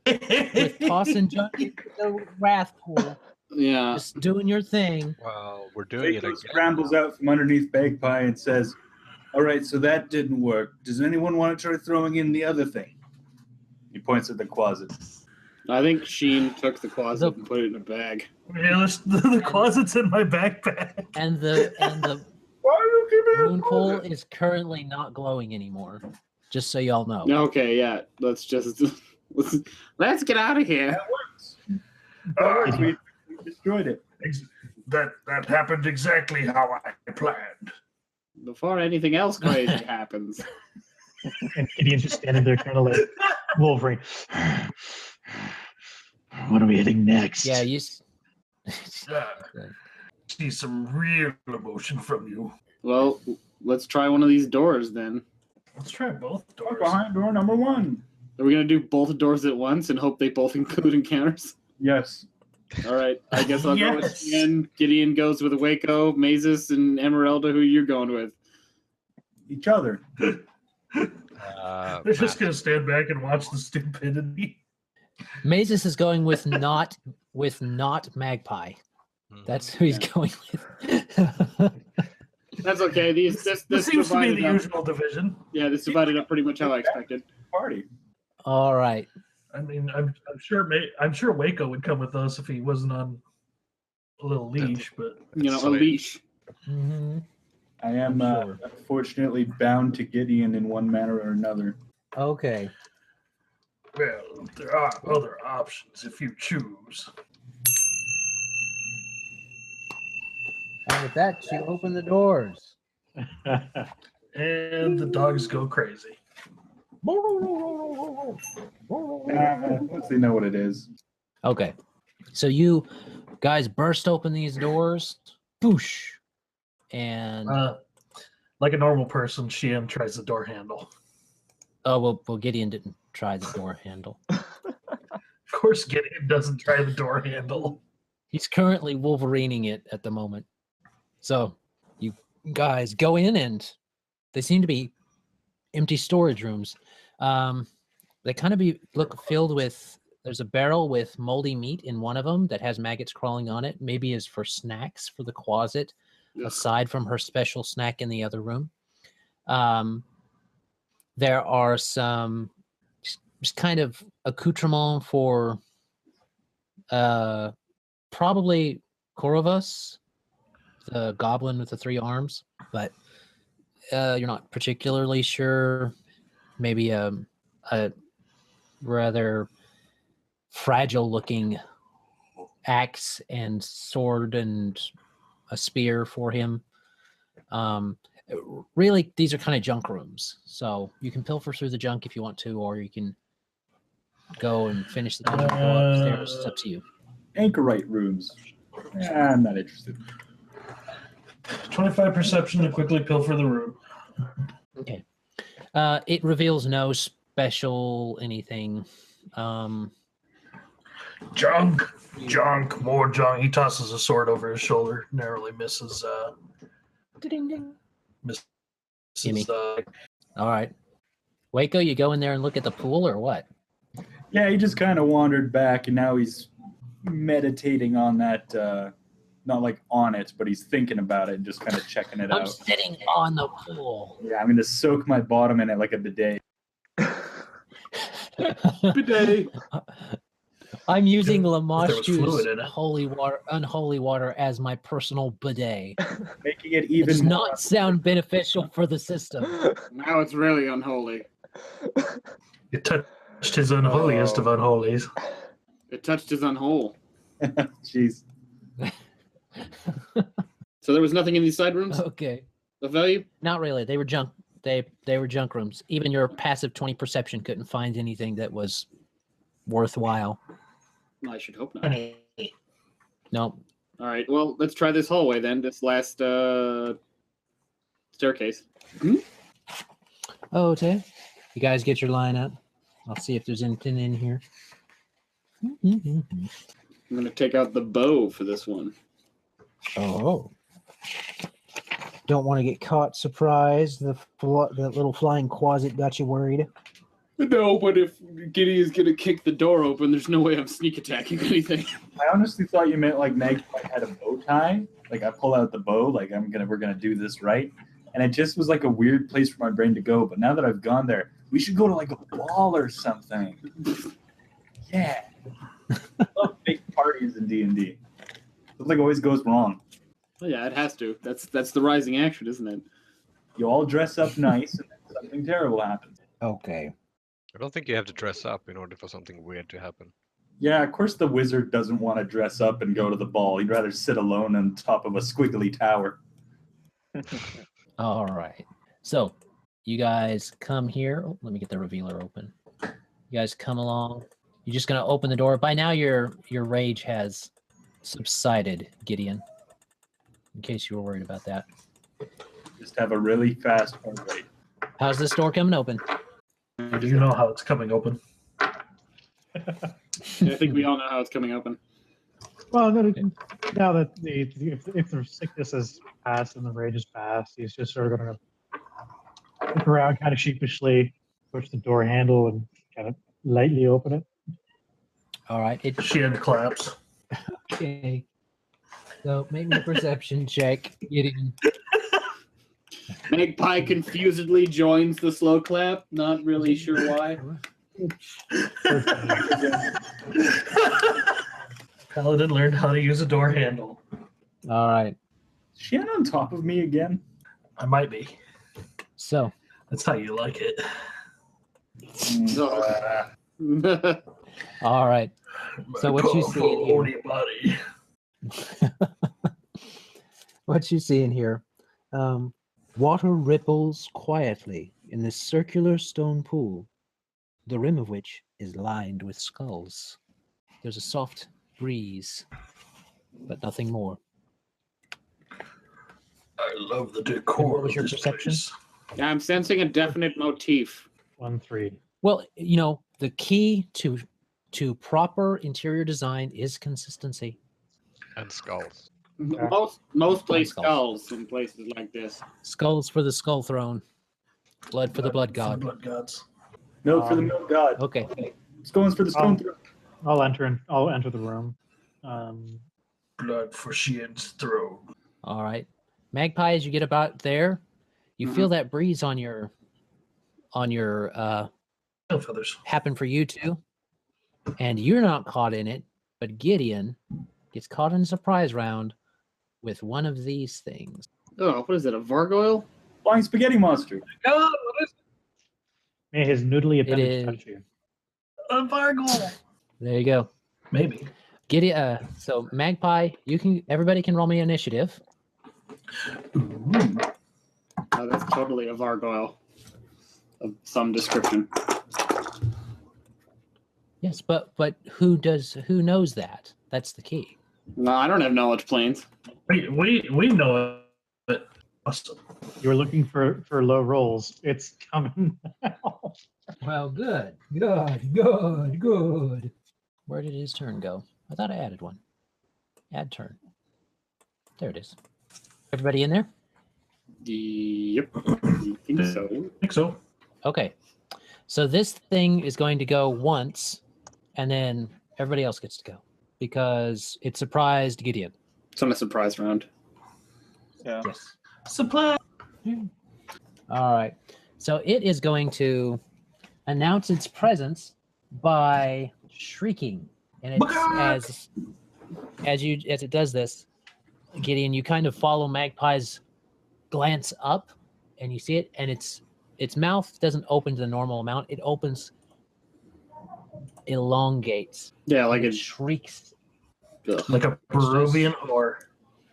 with tossing junk into the wrath pool. Yeah. Just doing your thing. Well, we're doing it Wayko again. scrambles out from underneath Magpie and says, all right, so that didn't work. Does anyone want to try throwing in the other thing? He points at the closet. I think Shien took the closet and put it in a bag. Yeah, the closet's in my backpack. And the Why are you keeping moon pool is currently not glowing anymore. Just so y'all know. Okay, yeah. Let's let's get out of here. That works. We destroyed it. That happened exactly how I planned. Before anything else crazy happens. And Gideon's just standing there kind of like Wolverine. What are we hitting next? Yeah, you. See some real emotion from you. Well, let's try one of these doors then. Let's try both Door doors. behind door number 1. Are we gonna do both doors at once and hope they both include encounters? Yes. All right, I guess I'll go with Yes. Shien. Gideon goes with Wayko, Mazus, and Emyrelda. Who you're going with? each other. They're just gonna stand back and watch the stupidity. Mazus is going with not Magpie. That's who he's going with. That's okay. This seems to be the divided up. usual division. Yeah, this divided up pretty much how I expected. Party. All right. I mean, I'm sure Wayko would come with us if he wasn't on a little leash, but A leash. Mhm. I am Sure. unfortunately bound to Gideon in one manner or another. Okay. well, there are other options if you choose. And with that, you open the doors. And the dogs go crazy. Once they know what it is. Okay. So you guys burst open these doors. Boosh. And Like a normal person, Shien tries the door handle. well, Gideon didn't try the door handle. Of course, Gideon doesn't try the door handle. He's currently Wolverining it at the moment. So you guys go in, and they seem to be empty storage rooms. They kind of look filled with. There's a barrel with moldy meat in one of them that has maggots crawling on it. Maybe is for snacks for the closet, aside from her special snack in the other room. There are some just kind of accoutrement for probably Korovas, the goblin with the 3 arms, but you're not particularly sure. Maybe a rather fragile-looking axe and sword and a spear for him. Really, these are kind of junk rooms, so you can pilfer through the junk if you want to, or you can go and finish the dungeon and go upstairs. It's up to you. Anchorite rooms. I'm not interested. 25 perception to quickly pilfer the room. Okay. It reveals no special anything. Junk, more junk. He tosses a sword over his shoulder, narrowly misses. Gimme. All right. Wayko, you go in there and look at the pool, or what? Yeah, he just kind of wandered back, and now he's meditating on that. Not like on it, but he's thinking about it and just kind of checking it I'm out. sitting on the pool. Yeah, I'm going to soak my bottom in it like a bidet. Bidet. I'm using There was Lamashtu's fluid in it. unholy water as my personal bidet. Making it It even does more. not sound beneficial for the system. Now it's really unholy. It touched his unholiest of unholies. It touched his unwhole. Jeez. So there was nothing in these side rooms Okay. of value? Not really. They were junk. They were junk rooms. Even your passive 20 perception couldn't find anything that was worthwhile. I should hope not. Nope. All right, well, let's try this hallway then, this last staircase. Okay. You guys get your line up. I'll see if there's anything in here. I'm going to take out the bow for this one. Oh. Don't want to get caught surprised. The little flying quasit got you worried. No, but if Gideon's going to kick the door open, there's no way I'm sneak attacking anything. I honestly thought you meant like Magpie had a bow tie. Like I pull out the bow, like we're gonna do this right. And it just was like a weird place for my brain to go. But now that I've gone there, we should go to like a ball or something. Yeah. I love big parties in D&D. Something always goes wrong. Well, yeah, it has to. That's the rising action, isn't it? You all dress up nice and then something terrible happens. Okay. I don't think you have to dress up in order for something weird to happen. Yeah, of course the wizard doesn't want to dress up and go to the ball. He'd rather sit alone on top of a squiggly tower. All right. So you guys come here. Oh, let me get the revealer open. You guys come along. You're just gonna open the door. By now your rage has subsided, Gideon. In case you were worried about that. Just have a really fast heart rate. How's this door coming open? Do you know how it's coming open? I think we all know how it's coming open. Well, now that if the sickness has passed and the rage has passed, he's just sort of going to Look around kind of sheepishly, push the door handle and kind of lightly open it. All right. Shien claps. Okay. So make me a perception check. Gideon. Magpie confusedly joins the slow clap, not really sure why. Paladin learned how to use a door handle. All right. Is Shien on top of me again? I might be. So That's how you like it. all right. So what you see in here? Horny body. What you see in here? Water ripples quietly in this circular stone pool, the rim of which is lined with skulls. There's a soft breeze, but nothing more. I love the decor. What was your of this perception? place. I'm sensing a definite motif. 1-3. Well, you know, the key to proper interior design is consistency. And skulls. Most play Skulls. skulls in places like this. Skulls for the skull throne. Blood for the blood For the god. blood gods. Milk for the milk god. Okay. Stones for the stone Um, throne. I'll enter the room. Blood for Shien's throne. All right. Magpie, as you get about there, you feel that breeze on your Tail feathers. happen for you too. And you're not caught in it, but Gideon gets caught in a surprise round with one of these things. Oh, what is it? A Vargoyle? Flying spaghetti monster. God, what is May his noodly It appendage is- touch you. a Vargol? There you go. Maybe. Gideon, so Magpie, everybody can roll me initiative. Ooh. Oh, that's totally a Vargoyle of some description. Yes, but who knows that? That's the key. No, I don't have knowledge planes. We know it. Awesome. You were looking for low rolls. It's coming now. Well, good. Where did his turn go? I thought I added one. Add turn. There it is. Everybody in there? Yep. I think so. I think so. Okay. So this thing is going to go once, and then everybody else gets to go because it surprised Gideon. It's on a surprise round. Yeah. Yes. Supply. All right. So it is going to announce its presence by shrieking, and it's as it does this, Gideon, you kind of follow Magpie's glance up, and you see it, and its mouth doesn't open to the normal amount. It elongates. Yeah, like It a shrieks. Like a Peruvian whore.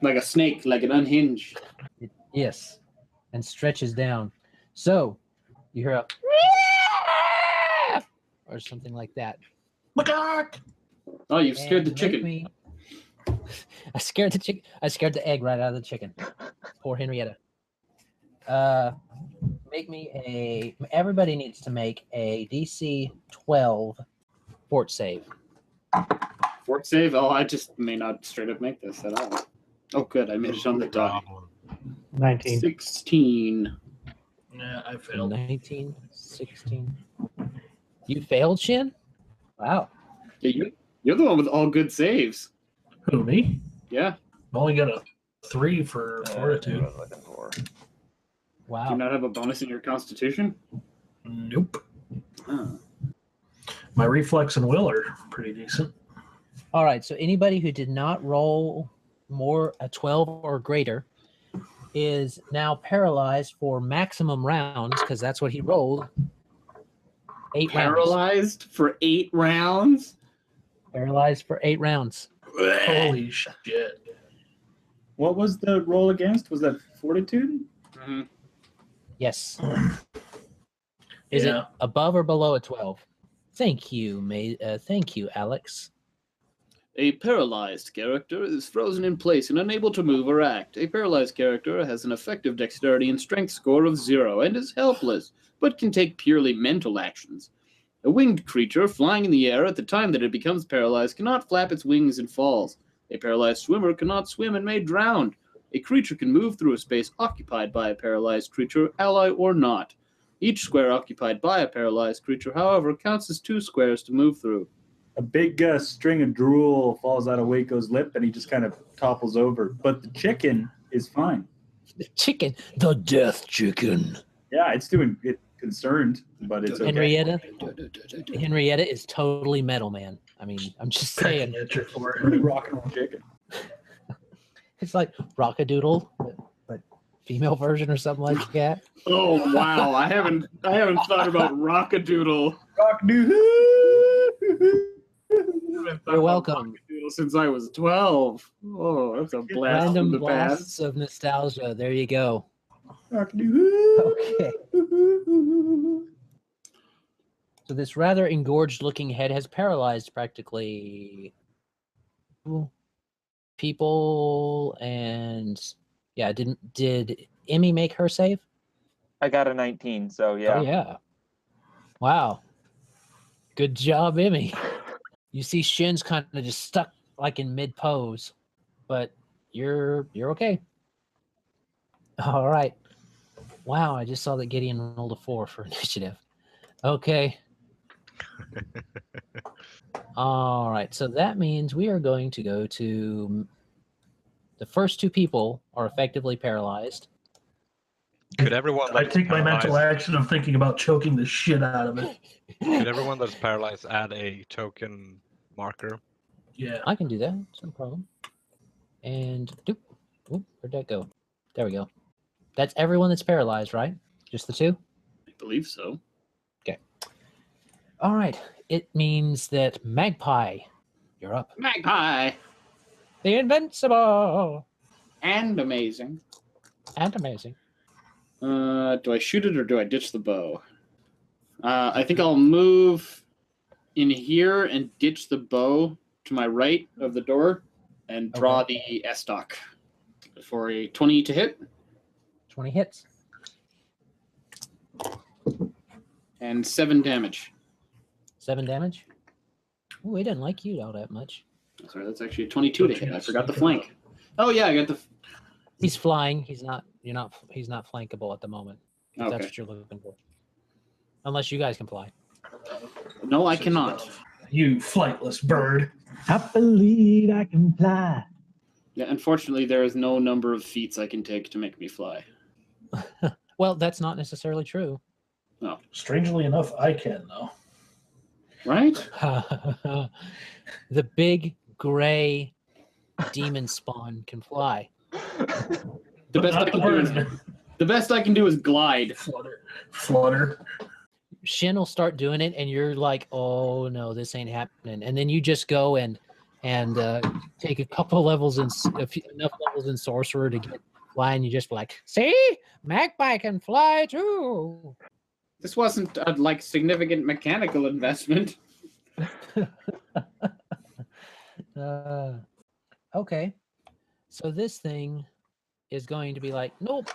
like a snake, like an unhinged. Yes, and stretches down. So you hear a or something like that. Macaque! Oh, you've scared the And chicken. make me- I scared the chicken. I scared the egg right out of the chicken. Poor Henrietta. Make me everybody needs to make a DC 12 fort save. Fort save? Oh, I just may not straight up make this at all. Oh, good. I made it on the die. 19. 16. Yeah, I failed. 19, 16. You failed, Shien? Wow. Yeah, you're the one with all good saves. Who, me? Yeah. I've only got a 3 for fortitude. What I was looking for. Do you Wow. not have a bonus in your constitution? Nope. Oh. My reflex and will are pretty decent. All right. So anybody who did not roll more a 12 or greater is now paralyzed for maximum rounds because that's what he rolled. 8 rounds. Paralyzed for 8 rounds? Paralyzed for 8 rounds. Holy shit. What was the roll against? Was that fortitude? Mhm. Yes. Is Yeah. it above or below a 12? Thank you, thank you, Alex. A paralyzed character is frozen in place and unable to move or act. A paralyzed character has an effective dexterity and strength score of 0 and is helpless, but can take purely mental actions. A winged creature flying in the air at the time that it becomes paralyzed cannot flap its wings and falls. A paralyzed swimmer cannot swim and may drown. A creature can move through a space occupied by a paralyzed creature, ally or not. Each square occupied by a paralyzed creature, however, counts as 2 squares to move through. A big string of drool falls out of Wayko's lip, and he just kind of topples over. But the chicken is fine. The chicken, the death chicken. Yeah, it's concerned, but it's okay. Henrietta is totally metal, man. I mean, I'm just saying. Rock and roll chicken. It's like Rockadoodle, but female version or something like that. Oh wow! I haven't thought about Rockadoodle. You're welcome. Rockadoodle since I was 12. Oh, that's a blast Random from the past. blasts of nostalgia. There you go. Okay. So this rather engorged-looking head has paralyzed practically people, and yeah, did Emmy make her save? I got a 19, so yeah. Oh yeah. Wow. Good job, Emmy. You see Shin's kind of just stuck like in mid pose, but you're okay. All right. Wow, I just saw that Gideon rolled a 4 for initiative. Okay. All right, so that means we are going to go to the first 2 people are effectively paralyzed. Could everyone? I take my mental action of thinking about choking the shit out of it. Could everyone that's paralyzed add a token marker? Yeah. I can do that. It's no problem. And doop, oop, where'd that go? There we go. That's everyone that's paralyzed, right? Just the 2? I believe so. Okay. All right. It means that Magpie, you're up. Magpie! The invincible And amazing. and amazing. Do I shoot it or do I ditch the bow? I think I'll move in here and ditch the bow to my right of the door and draw the S-stock for a 20 to hit. 20 hits. And 7 damage. 7 damage. Oh, he didn't like you all that much. Sorry, that's actually a 22 to hit. I forgot the flank. Oh yeah, I got the. He's flying. He's not. He's not flankable at the moment. If Okay. That's what you're looking for. Unless you guys can fly. No, I cannot. You flightless bird. I believe I can fly. Yeah, unfortunately, there is no number of feats I can take to make me fly. Well, that's not necessarily true. Strangely enough, I can though. Right? The big gray demon spawn can fly. The best I can do is glide. Flutter. Shin will start doing it, and you're like, "Oh no, this ain't happening." And then you just go and take a couple levels enough levels in Sorcerer to get flying. You just like, "See, Magpie can fly too." This wasn't a significant mechanical investment. Okay, so this thing is going to be like, nope.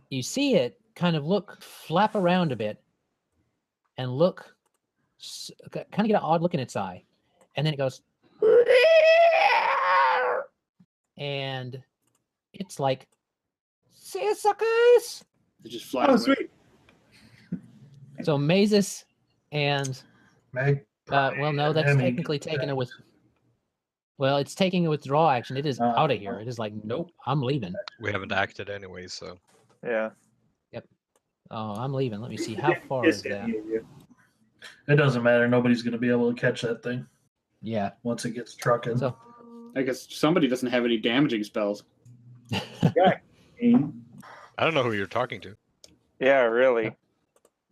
You see it kind of flap around a bit, and kind of get an odd look in its eye, and then it goes, and it's like, "See you, suckers!" It just flies. Oh, away. sweet. So Mazus and Meg. well, no, that's technically taking it with. Well, it's taking a withdrawal action. It is out of here. It is like, nope, I'm leaving. We haven't acted anyway, so. Yeah. Oh, I'm leaving. Let me see. How far is that? It doesn't matter. Nobody's going to be able to catch that thing Yeah. once it gets trucking. So, I guess somebody doesn't have any damaging spells. Kane. I don't know who you're talking to. Yeah, really.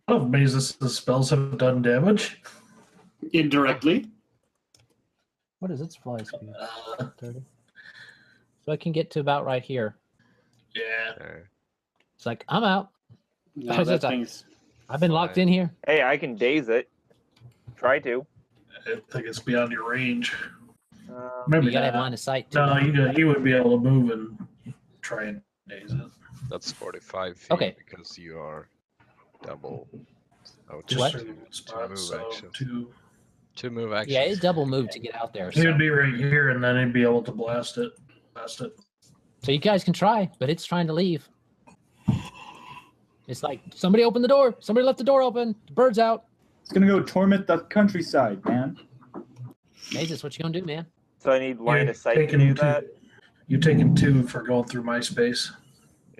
None of Mazus' spells have done damage. Indirectly. what is its fly speed? 30. So I can get to about right here. Yeah. It's like, I'm out. No, that thing's. I've been locked in here. Hey, I can daze it. Try to. I think it's beyond your range. Um, Maybe You gotta have not. line of sight too. No, you would be able to move and try and daze it. That's 45 feet. Okay. Because you are double. Oh, Just What? certain spots, move so actions. two. Two move actions. Yeah, it double moved to get out there. He So. would be right here, and then he'd be able to blast it. So So you guys can try, but it's trying to leave. It's like somebody opened the door. Somebody left the door open. The bird's out. It's gonna go torment the countryside, man. Mazus, what you gonna do, man? So I need line You're of sight to taking do two- that. You're taking 2 for going through my space.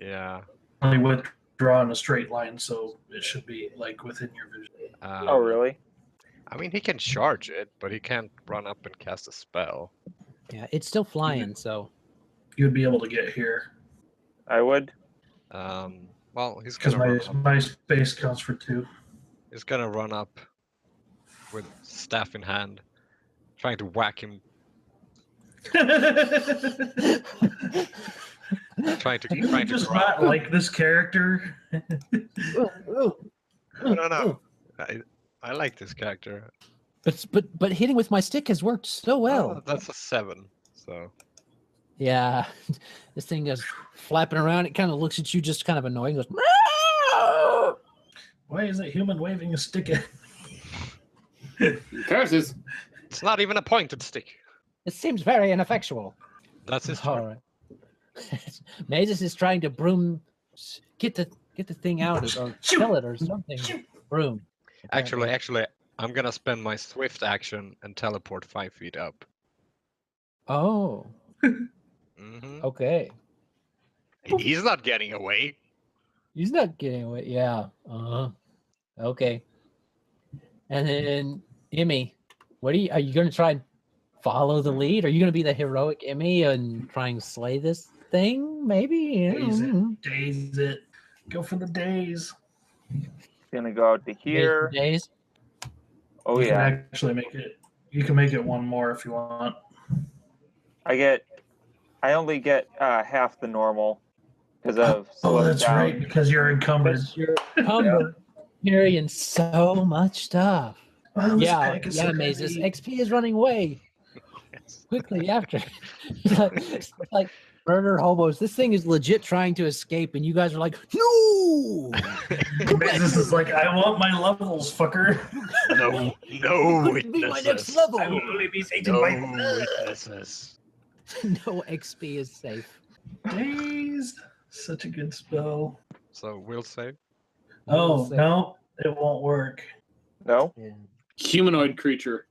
Yeah. Only withdraw in a straight line, so it should be like within your vision. Oh, really? I mean, he can charge it, but he can't run up and cast a spell. Yeah, it's still flying, so You'd be able to get here I would. Well, he's because gonna run up. my space counts for 2. He's gonna run up with staff in hand, trying to whack him, trying Do you to just grab. not like this character? No. I like this character. but hitting with my stick has worked so well. That's a 7. So Yeah, this thing goes flapping around. It kind of looks at you, just kind of annoying. Goes, "Meow!" Why is a human waving a stick at? Curses. it's not even a pointed stick. It seems very ineffectual. That's his All turn. right. Mazus is trying to get the thing out or kill it or something. Broom. Actually, I'm gonna spend my swift action and teleport 5 feet up. Oh, Hmm okay. He's not getting away. He's not getting away. Yeah. Okay. And then Emmy, are you going to try and follow the lead? Are you going to be the heroic Emmy and try and slay this thing? Maybe. Daze it. Go for the days. Gonna go out to here. Days. Oh You can yeah. actually make it. You can make it 1 more if you want. I only get half the normal because of Oh, slow that's down. right, because you're encumbered. Because you're encumbered, carrying so much stuff. Wow, this Yeah, pack is so Mazus. heavy. XP is running away quickly after. It's like murder hobos. This thing is legit trying to escape, and you guys are like, no! Mazus is like, I want my levels, fucker. No Couldn't be my next level. I will only be Satan No by blood. witnesses. No XP is safe. Dazed. Such a good spell. So we'll save. Oh, Safe. no, it won't work. No. Yeah. Humanoid creature.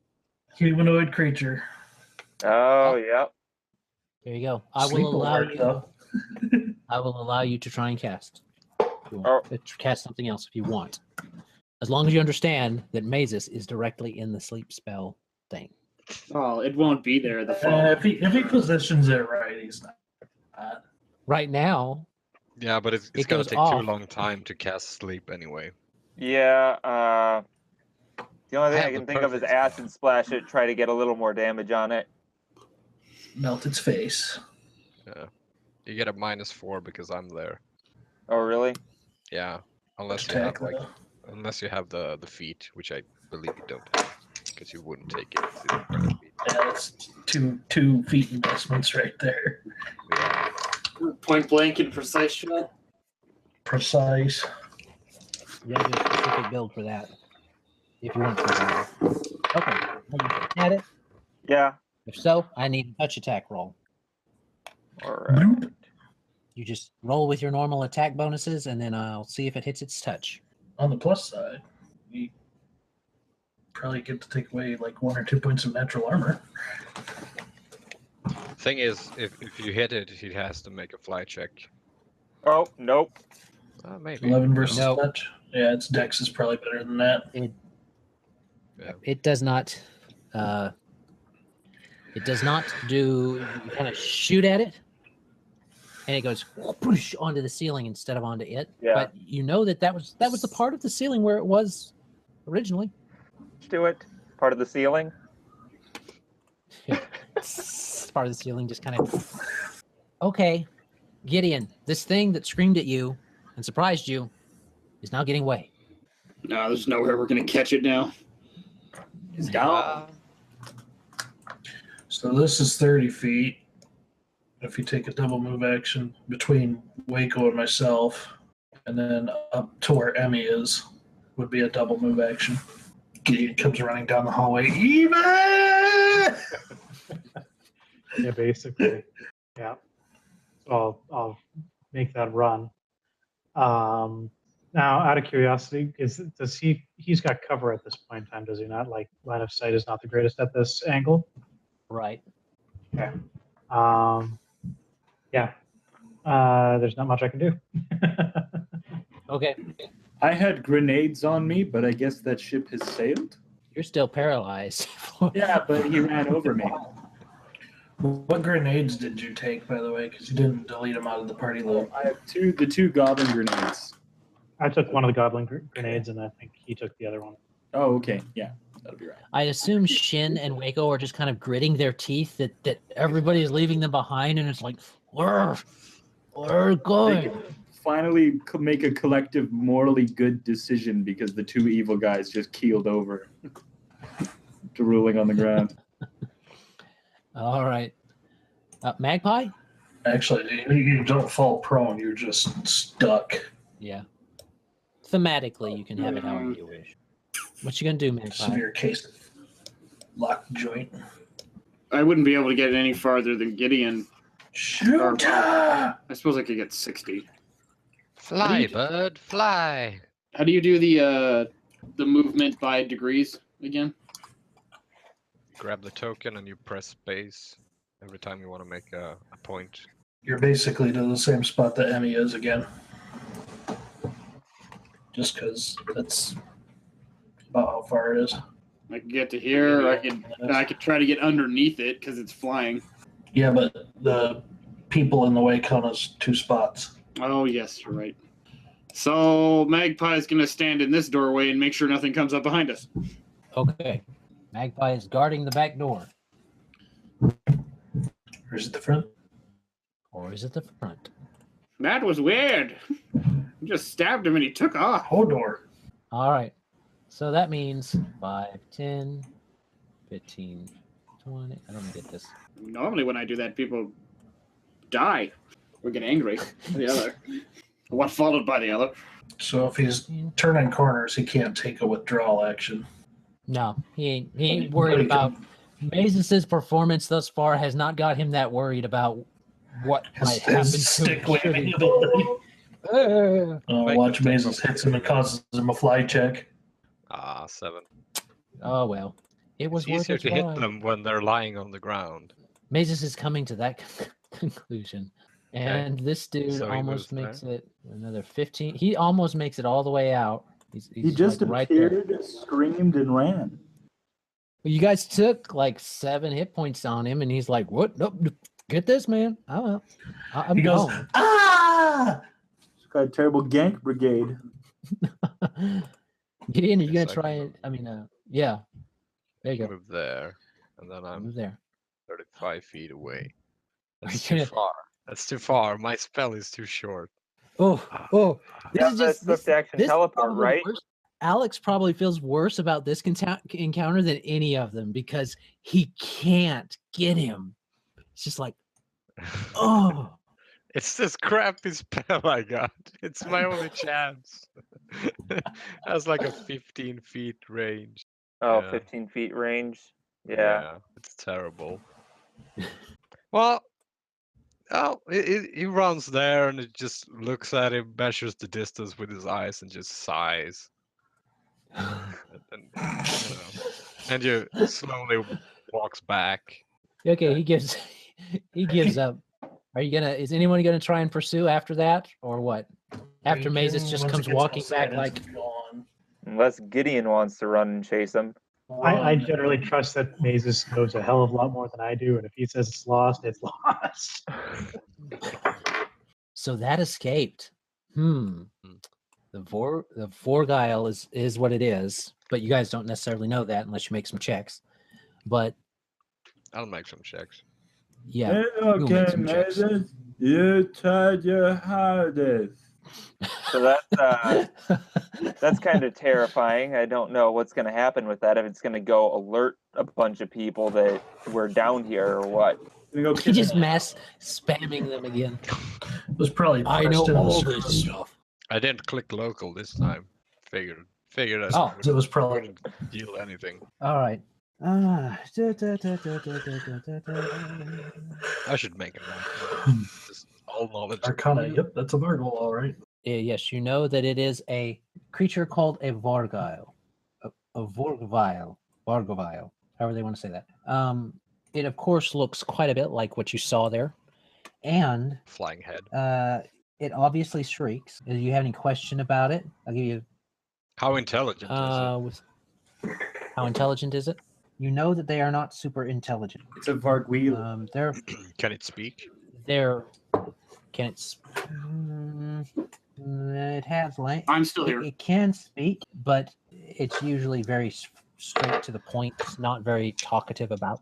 Humanoid creature. Oh yeah. There you go. I Sleep will allow work, you. though. I will allow you to try and cast. If you want. To cast something else if you want, as long as you understand that Mazus is directly in the sleep spell thing. Oh, it won't be there the fall. If he positions it right, he's not. Right now, Yeah, but it's It gonna goes take off. too long time to cast sleep anyway. Yeah. The only thing have I the can think of is perfect spell. acid splash it. Try to get a little more damage on it. Melt its face. Yeah. You get a -4 because I'm there. Oh really? Yeah. Unless you Attack, have like though. unless you have the feat, which I believe you don't have. Because you wouldn't take it. If you didn't have the feat. Yeah, that's two feet investments right there. Yeah. Point blank and precise shot. Precise. you have a specific build for that. If you want to. Okay. Are you looking at it? Yeah. If so, I need a touch attack roll. All right. Bloop. You just roll with your normal attack bonuses, and then I'll see if it hits its touch. On the plus side, you probably get to take away like 1 or 2 points of natural armor. Thing is, if you hit it, he has to make a fly check. Oh nope. Maybe. 11 versus No. touch. Yeah, its dex is probably better than that. It does not. It does not do. You kind of shoot at it, and it goes whoosh onto the ceiling instead of onto it. Yeah. But you know that was the part of the ceiling where it was originally. Let's do it. Part of the ceiling. Part of the ceiling just kind of. Okay, Gideon, this thing that screamed at you and surprised you is now getting away. No, there's nowhere we're gonna catch it now. It's gone. So this is 30 feet. If you take a double move action between Wayko and myself, and then up to where Emmy is, would be a double move action. Gideon comes running down the hallway. Eva! Yeah, basically. Yeah. So I'll make that run. Now, out of curiosity, he's got cover at this point in time, does he not? Like, line of sight is not the greatest at this angle. Right. Okay. Yeah. There's not much I can do. Okay. I had grenades on me, but I guess that ship has sailed. You're still paralyzed. Yeah, but he ran over me. What grenades did you take, by the way? Because you didn't delete them out of the party load. I have the two goblin grenades. I took one of the goblin grenades, and I think he took the other one. Oh, okay. Yeah, that'll be right. I assume Shien and Wayko are just kind of gritting their teeth that everybody is leaving them behind, and it's like, we're They good. can finally make a collective, morally good decision because the two evil guys just keeled over, drooling on the ground. All right. Magpie? Actually, you don't fall prone. You're just stuck. Yeah. Thematically, you can have it however you wish. What you gonna do, Magpie? Severe case of locked joint. I wouldn't be able to get any farther than Gideon. Shoot! I suppose I could get 60. Fly, bird, fly. How do you do the movement by degrees again? Grab the token and you press space every time you want to make a point. You're basically to the same spot that Emmy is again. Just because that's about how far it is. I could get to here, or I could try to get underneath it because it's flying. Yeah, but the people in the way count as 2 spots. Oh yes, you're right. So Magpie's gonna stand in this doorway and make sure nothing comes up behind us. Okay. Magpie is guarding the back door. Or is it the front? Or is it the front? That was weird. You just stabbed him and he took off. Hodor. All right. So that means 5, 10, 15, 20. I don't get this. Normally when I do that, people die or get angry. The other. One followed by the other. So if he's turning corners, he can't take a withdrawal action. No, he ain't worried about Mazus's performance thus far has not got him that worried about what might happen His to stick him. waving ability. Uh, Watch Mazus hits him and causes him a fly check. 7. Oh well. It was It's worth easier its to hit while. them when they're lying on the ground. Mazus is coming to that conclusion. And this dude So he almost moves makes it another 15. He almost makes it all the way out. He's He just like right there. appeared, screamed, and ran. You guys took like 7 hit points on him, and he's like, "What? Nope, get this, man. I'm He goes, gone." Ah! It's got a terrible gank brigade. Gideon, are you gonna Yes, I try can it? I mean, yeah. There you go. Move there, and then I'm Move there. 35 feet away. Are That's you too gonna- far. That's too far. My spell is too short. Oh, this Yeah, is that's just this, swift action this teleport, probably right? worse. Alex probably feels worse about this encounter than any of them because he can't get him. It's just like, oh. It's this crappy spell I got. It's my only chance. Has like a 15 feet range. Oh, Yeah. 15 feet range. Yeah. It's terrible. Well, he runs there and it just looks at him, measures the distance with his eyes, and just sighs. And you slowly walks back. Okay, he gives up. Are you gonna? Is anyone gonna try and pursue after that, or what? After Mazus just Once comes it gets walking outside, back like, it's gone. Unless Gideon wants to run and chase him. I generally trust that Mazus knows a hell of a lot more than I do, and if he says it's lost, it's lost. so that escaped. The Vorgile is what it is, but you guys don't necessarily know that unless you make some checks. But I'll make some checks. yeah, Okay, make some checks. Mazus, you tried your hardest. So that's kind of terrifying. I don't know what's going to happen with that. If it's going to go alert a bunch of people that we're down here or what. Gonna go he kiss just him. mass spamming them again. It was probably I know pressed in the all screen. this stuff. I didn't click local this time. Figured that Oh, It was probably wouldn't deal anything. All right. I should make it. Just all knowledge. Arcana. Yep, that's a Vargle, all right. Yes, you know that it is a creature called a Vargile. A Vorgvile. Vargovile. However they want to say that. It, of course, looks quite a bit like what you saw there. And Flying head. it obviously shrieks. Do you have any question about it? I'll give you... How intelligent is How intelligent is it? You know that they are not super intelligent. It's a Vargwheel. They're... it? Can it speak? They're... Can it... It has language. I'm still here. It can speak, but it's usually very straight to the point. It's not very talkative about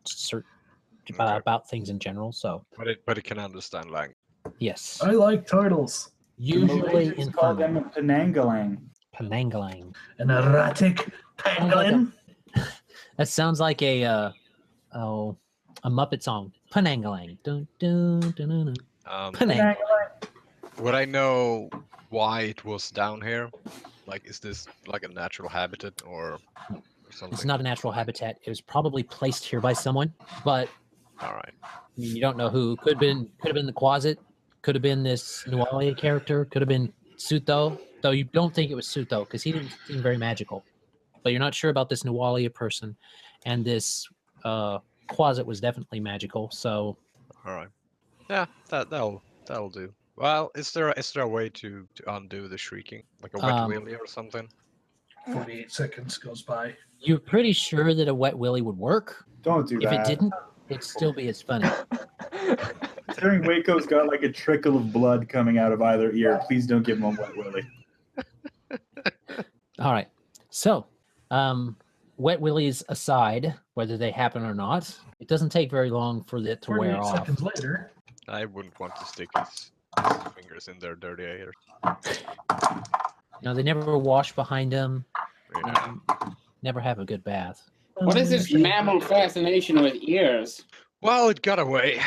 about things in general. So, But it can understand language. yes, I like turtles. usually in call them a Penangalang. Penangalang. An erratic pangolin. That sounds like a Muppet song. Penangalang. Dun, dun, dun, dun, dun. Penangalang. Would I know why it was down here? Like, is this like a natural habitat or something? It's not a natural habitat. It was probably placed here by someone, but All right. I mean, you don't know who. Could have been the Quasit. Could have been this Nualia character. Could have been Suto. Though you don't think it was Suto because he didn't seem very magical. But you're not sure about this Nualia person, and this Quasit was definitely magical. So, All right. Yeah, that'll do. Well, is there a way to undo the shrieking, like a wet willy or something? 48 seconds goes by. you're pretty sure that a wet willy would work. Don't do If that. it didn't, it'd still be as funny. Considering Wayko's got like a trickle of blood coming out of either ear, please don't give him a wet willy. All right. So, wet willies aside, whether they happen or not, it doesn't take very long for it to wear 48 off. seconds later. I wouldn't want to stick his fingers in their dirty ears. No, they never wash behind them. Yeah. Never have a good bath. What is this mammal fascination with ears? Well, it got away.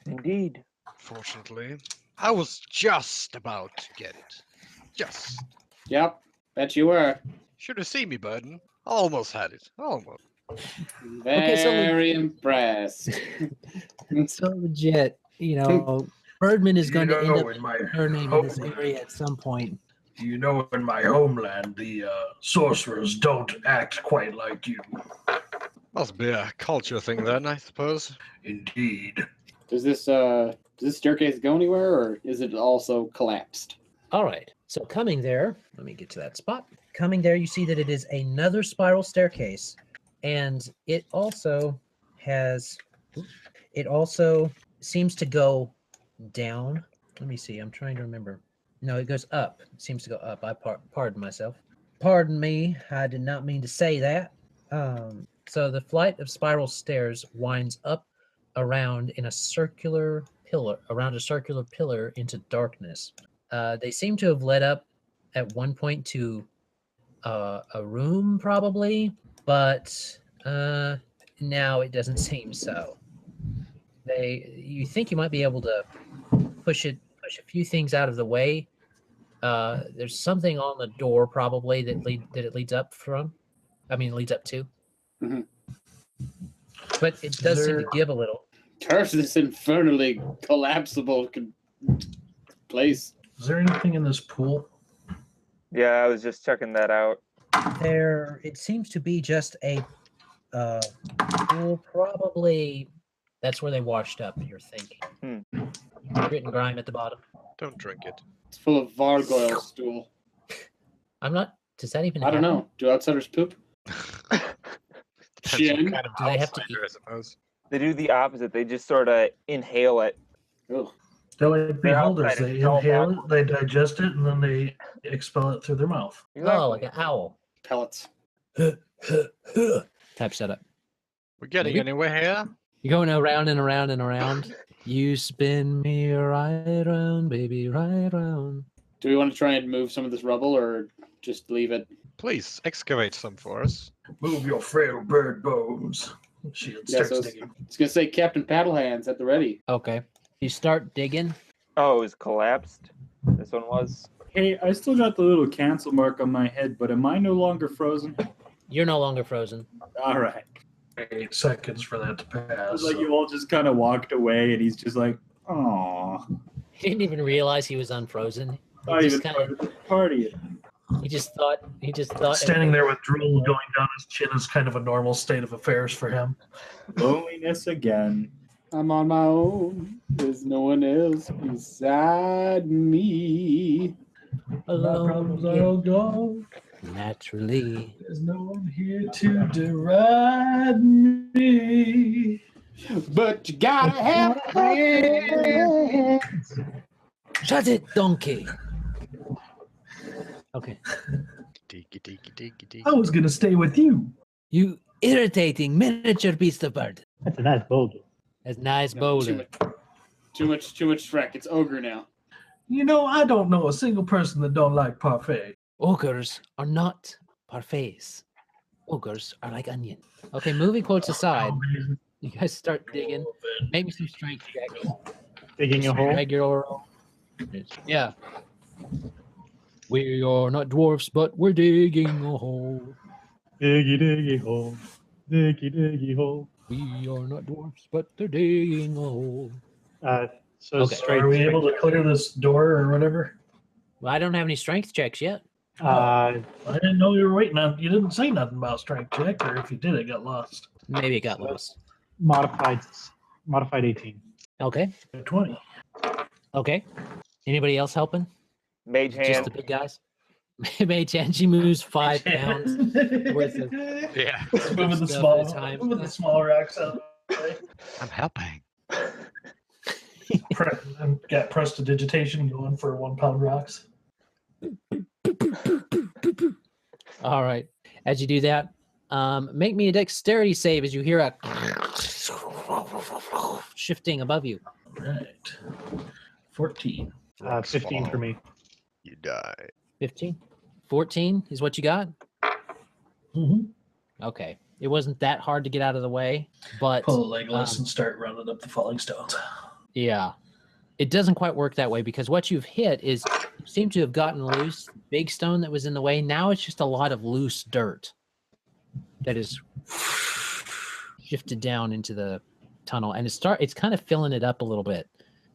Indeed. Fortunately, I was just about to get it. Just. Yep, bet you were. Should have seen me, Burden. Almost had it. Almost. Very impressed. So legit, you know, Birdman is going to end up in my her name in this area at some point. Do you know in my homeland the sorcerers don't act quite like you? Must be a culture thing then, I suppose. Indeed. Does this staircase go anywhere, or is it also collapsed? All right. So coming there, let me get to that spot. Coming there, you see that it is another spiral staircase, and it also seems to go down. Let me see. I'm trying to remember. No, it goes up. It seems to go up. I pardon myself. Pardon me. I did not mean to say that. So the flight of spiral stairs winds up around a circular pillar into darkness. They seem to have led up at one point to a room, probably, but now it doesn't seem so. You think you might be able to push a few things out of the way. There's something on the door probably that it leads up from. I mean, leads up to. Mhm. But it does seem to give a little. Curse this infernally collapsible place. Is there anything in this pool? Yeah, I was just checking that out. It seems to be just a pool. Probably that's where they washed up. You're thinking. Grit and grime at the bottom. Don't drink it. It's full of vargoyle stool. I'm not. Does that even? I don't happen? know. Do outsiders poop? Depends Shien? what kind of Do they have to outsider, I suppose. They do the opposite. They just sort of inhale it. Ugh. They're like beholders. outside, They it's all inhale it, they digest it, and then they expel it through their mouth. Oh, like an owl. Pellets. Type setup. We're getting Maybe. anywhere here. You're going around and around and around. You spin me right round, baby, right round. Do we want to try and move some of this rubble, or just leave it? Please excavate some for us. Move your frail bird bones. She Yeah, starts so digging. I was gonna say Captain Paddlehands at the ready. Okay. You start digging. Oh, it was collapsed. This one was. Hey, I still got the little cancel mark on my head, but am I no longer frozen? You're no longer frozen. All right. 8 seconds for that to It pass. was like you all just kind of walked away, and he's just like, "Aw." He didn't even realize he was unfrozen. Not He even just kind part of the party. he just thought Standing there with drool going down his chin is kind of a normal state of affairs for him. Loneliness again. I'm on my own. There's no one else beside me. My alone problems are all gone. naturally. There's no one here to deride me. But you gotta have friends. Shut it, donkey. Okay. I was gonna stay with you. You irritating miniature beast of burden. That's a nice boulder. That's nice No, boulder. Too much Shrek. It's ogre now. You know, I don't know a single person that don't like parfait. Ogres are not parfaits. Ogres are like onion. Okay, moving quotes aside, you guys start digging. Make me some strength checks. Digging a hole. Regular. Yeah. We are not dwarfs, but we're digging a hole. Diggy, diggy hole. Diggy, diggy hole. We are not dwarfs, but they're digging a hole. So Okay. straight. Are we able to clear this door or whatever? Well, I don't have any strength checks yet. Uh, I didn't know you were waiting on. You didn't say nothing about strength check, or if you did, it got lost. Maybe it got lost. modified 18. Okay. 20. Okay. Anybody else helping? Mage Just hand. the big guys? Mage hand, she moves 5 pounds worth of Yeah, Moving the stuff small, at a time. moving the small rocks out of the way. I'm helping. And got prestidigitation going for 1 pound rocks. All right. As you do that, make me a dexterity save as you hear a shifting above you. Right. 14. 15 for me. You die. 15. 14 is what you got? Mm-hmm. Okay. It wasn't that hard to get out of the way, but Pull a Legolas and start running up the falling stones. yeah. It doesn't quite work that way because what you've hit is you seem to have gotten loose big stone that was in the way. Now it's just a lot of loose dirt that is shifted down into the tunnel, and it's kind of filling it up a little bit.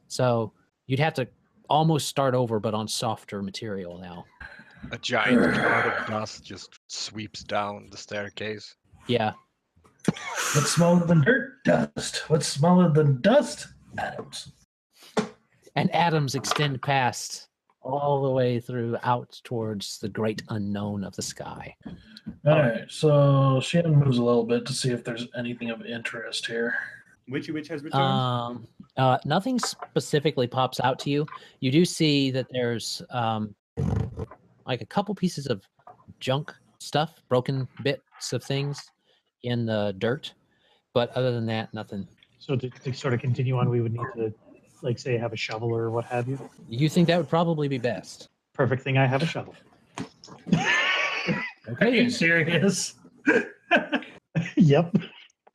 So you'd have to almost start over, but on softer material now. A giant cloud of dust just sweeps down the staircase. Yeah. What's smaller than dirt? Dust. What's smaller than dust? Atoms. And atoms extend past all the way through out towards the great unknown of the sky. All right, so Shannon moves a little bit to see if there's anything of interest here. Witchy Witch has returned. Nothing specifically pops out to you. You do see that there's like a couple pieces of junk stuff, broken bits of things in the dirt, but other than that, nothing. So to sort of continue on, we would need to, like, say, have a shovel or what have you. You think that would probably be best? Perfect thing, I have a shovel. Are you serious? Yep.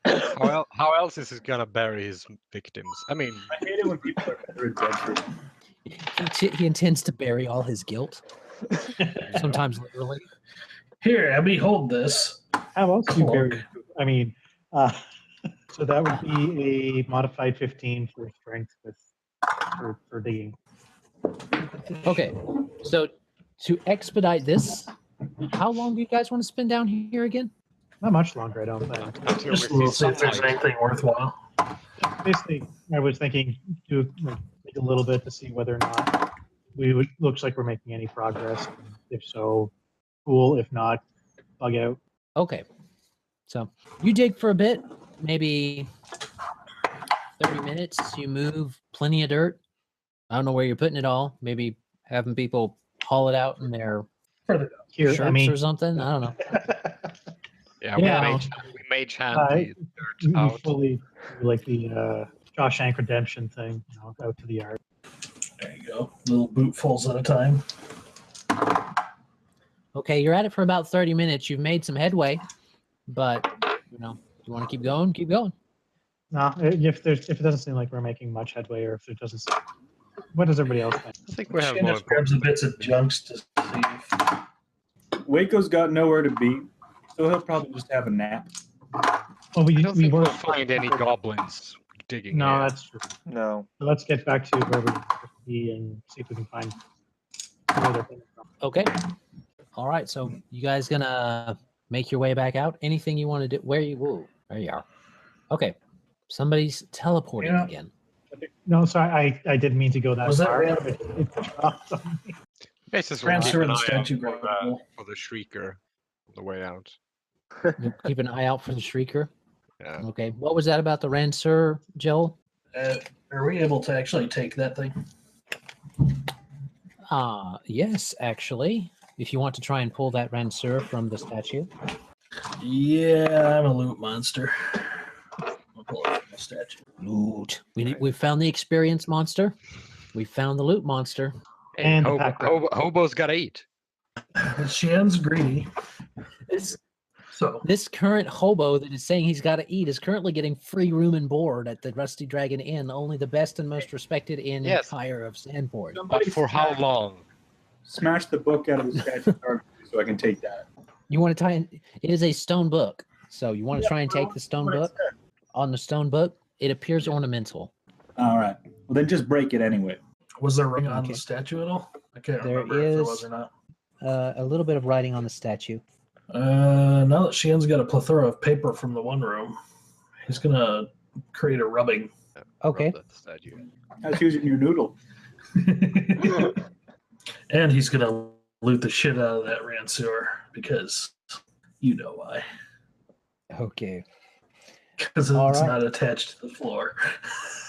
How else is he gonna bury his victims? I mean, I hate it when people are better at dead. He intends to bury all his guilt, sometimes literally. Here, Abby, hold this. How else do you Cloak. bury? I mean, so that would be a modified 15 for strength for digging. Okay, so to expedite this, how long do you guys want to spend down here again? Not much longer, I don't think. until Just we we'll see see if there's sunlight. anything worthwhile. Basically, I was thinking to take a little bit to see whether or not looks like we're making any progress. If so, cool. If not, bug out. Okay, so you dig for a bit, maybe 30 minutes. You move plenty of dirt. I don't know where you're putting it all. Maybe having people haul it out in their Further Here, shirts I mean, or something. I don't know. Yeah, Yeah. we mage hand we the dirt out. fully do like the Shawshank Redemption thing, out to the yard. There you go. Little bootfuls at a time. Okay, you're at it for about 30 minutes. You've made some headway, but you want to keep going, keep going. No, if it doesn't seem like we're making much headway, or if it doesn't, what does everybody else think? I think we have Shannon more just grabs the bits of junks to see if Waco's got nowhere to be, so he'll probably just have a nap. Well, I don't think were. we'll find any goblins digging. No, here. that's true. No. So let's get back to where we. key and see if we can find where they're coming from. Okay. All right. So you guys gonna make your way back out? Anything you want to do? Where you? Whoa, there you are. Okay. Somebody's teleporting Yeah. again. No, sorry, I didn't mean to go that Was that far. random? It dropped on me. It's just Transfer keep the an eye out statue for grapple. the shrieker on the way out. You'll keep an eye out for the shrieker. Yeah. Okay. What was that about the Rancer, Joel? Are we able to actually take that thing? Yes, actually. If you want to try and pull that Rancer from the statue. Yeah, I'm a loot monster. I'll pull it from the statue. Loot. We found the experience monster. We found the loot monster. Hey, And the pack rat. hobo's gotta eat. Shien's greedy. So This current hobo that is saying he's got to eat is currently getting free room and board at the Rusty Dragon Inn, only the best and most respected inn in Yes. Tyre of Sandport. But for how long? Smash the book out of the statue so I can take that. You want to try and it is a stone book. So you want to try and take the stone What it book? said. On the stone book, it appears ornamental. All right. Well, then just break it anyway. was there ring on Okay. the statue at all? I can't There remember if there is- was or not. A little bit of writing on the statue. Now that Shien's got a plethora of paper from the one room, he's gonna create a rubbing. Okay. Rub that statue. I was using your noodle. And he's gonna loot the shit out of that Rancer because you know why. Okay. Because it's All right. not attached to the floor.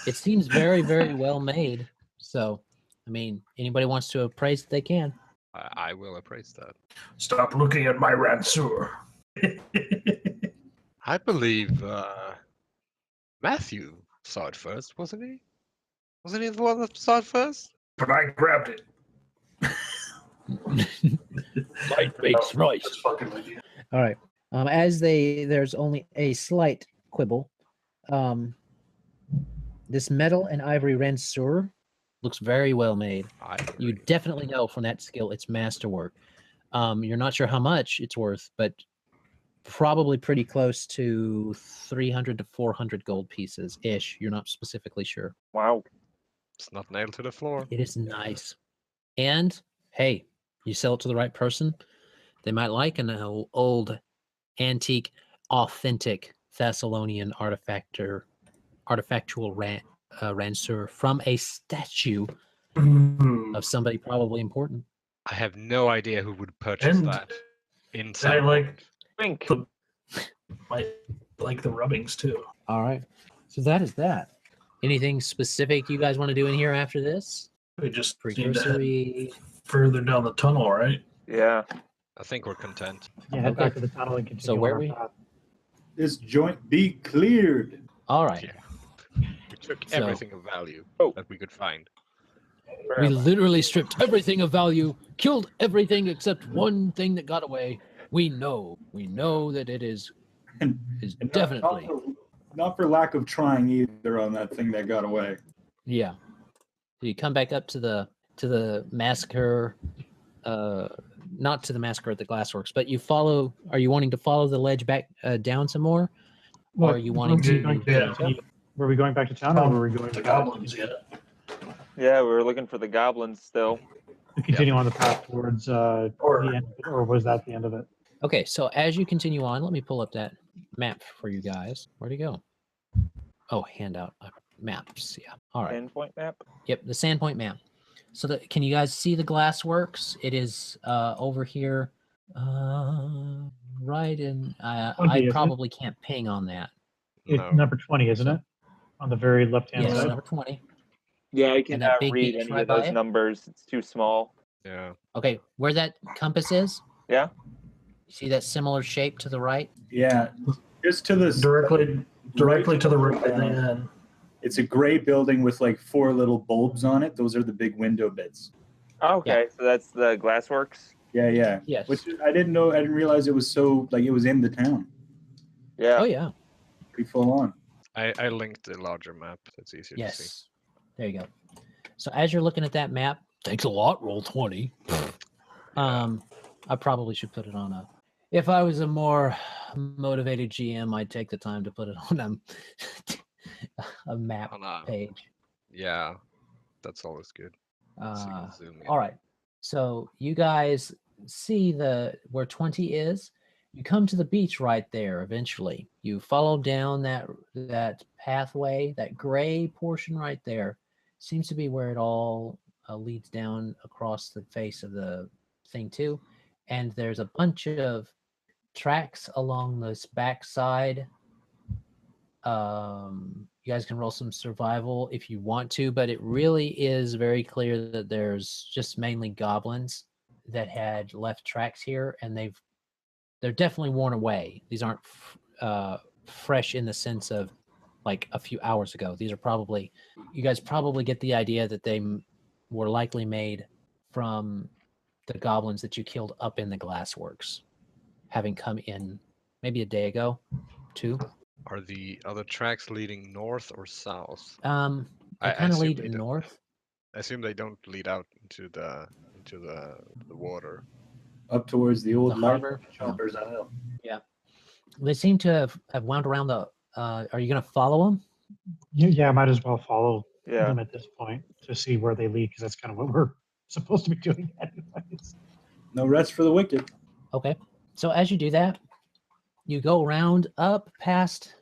It seems very, very well made. So, I mean, anybody wants to appraise it, they can. I will appraise that. Stop looking at my Rancer. I believe Matthew saw it first, wasn't he? Wasn't he the one that saw it first? But I grabbed it. Light makes right. Just fucking with you. All right. There's only a slight quibble. This metal and ivory Rancer looks very well made. You agree. definitely know from that skill it's masterwork. You're not sure how much it's worth, but probably pretty close to 300 to 400 gold pieces ish. You're not specifically sure. Wow. It's not nailed to the floor. It is nice. And hey, you sell it to the right person, they might like an old, antique, authentic Thessalonian artifactual Rancer from a statue of somebody probably important. I have no idea who would purchase And that. I Inside. like Think. might like the rubbings too. All right. So that is that. Anything specific you guys want to do in here after this? We just need to head Precursory. further down the tunnel, right? Yeah. I think we're content. Yeah, head Okay. back to the tunnel and continue. So where on we- our path. This joint be cleared. All right. Yeah. We took So- everything of value Oh. that we could find. We literally stripped everything of value, killed everything except one thing that got away. We know that it is And, is and not- definitely not for lack of trying either on that thing that got away. yeah. So you come back up to the massacre, not to the massacre at the glassworks, but you follow. Are you wanting to follow the ledge back down some more, or are you wanting to? Were we going back to town, or were we going the to goblins yet? Yeah, we were looking for the goblins still. continue on the path towards the end, or was that the end of it? Okay, so as you continue on, let me pull up that map for you guys. Where'd it go? Oh, handout maps. Yeah. All right. Endpoint map. Yep, the Sandpoint map. So can you guys see the glassworks? It is over here, right in. I isn't it? probably can't ping on that. It's No. number 20, isn't it? On the very left-hand Yes, side. number 20. Yeah, I that cannot big read beach any right of by those it? numbers. It's too small. Yeah. Okay, where that compass is? Yeah. You see that similar shape to the right? Yeah, just to this. Directly to the right. And It's a gray building with like 4 little bulbs on it. Those are the big window bits. Okay, so that's the glassworks. Yeah, yeah. Yes. Which I didn't know. I didn't realize it was so like it was in the town. Yeah. Oh yeah. Pretty full on. I linked a larger map. That's easier to see. Yes. There you go. So as you're looking at that map, thanks a lot, roll 20. I probably should put it on a. If I was a more motivated GM, I'd take the time to put it on a map On a- page. Yeah. That's always good. So you can zoom in. All right. So you guys see where 20 is. You come to the beach right there eventually. You follow down that pathway, that gray portion right there. Seems to be where it all leads down across the face of the thing too. And there's a bunch of tracks along this backside. You guys can roll some survival if you want to, but it really is very clear that there's just mainly goblins that had left tracks here, and they're definitely worn away. These aren't fresh in the sense of like a few hours ago. These are you guys probably get the idea that they were likely made from the goblins that you killed up in the glassworks, having come in maybe a day ago, too. Are the other tracks leading north or south? They I kind of assume lead they don't. north. I assume they don't lead out into the water. Up towards the old The light harbor? Choppers Isle. They seem to have wound around the. Are you going to follow them? Yeah, I might as well follow Yeah. them at this point to see where they lead, because that's kind of what we're supposed to be doing anyways. No rest for the wicked. Okay. So as you do that, you go around up past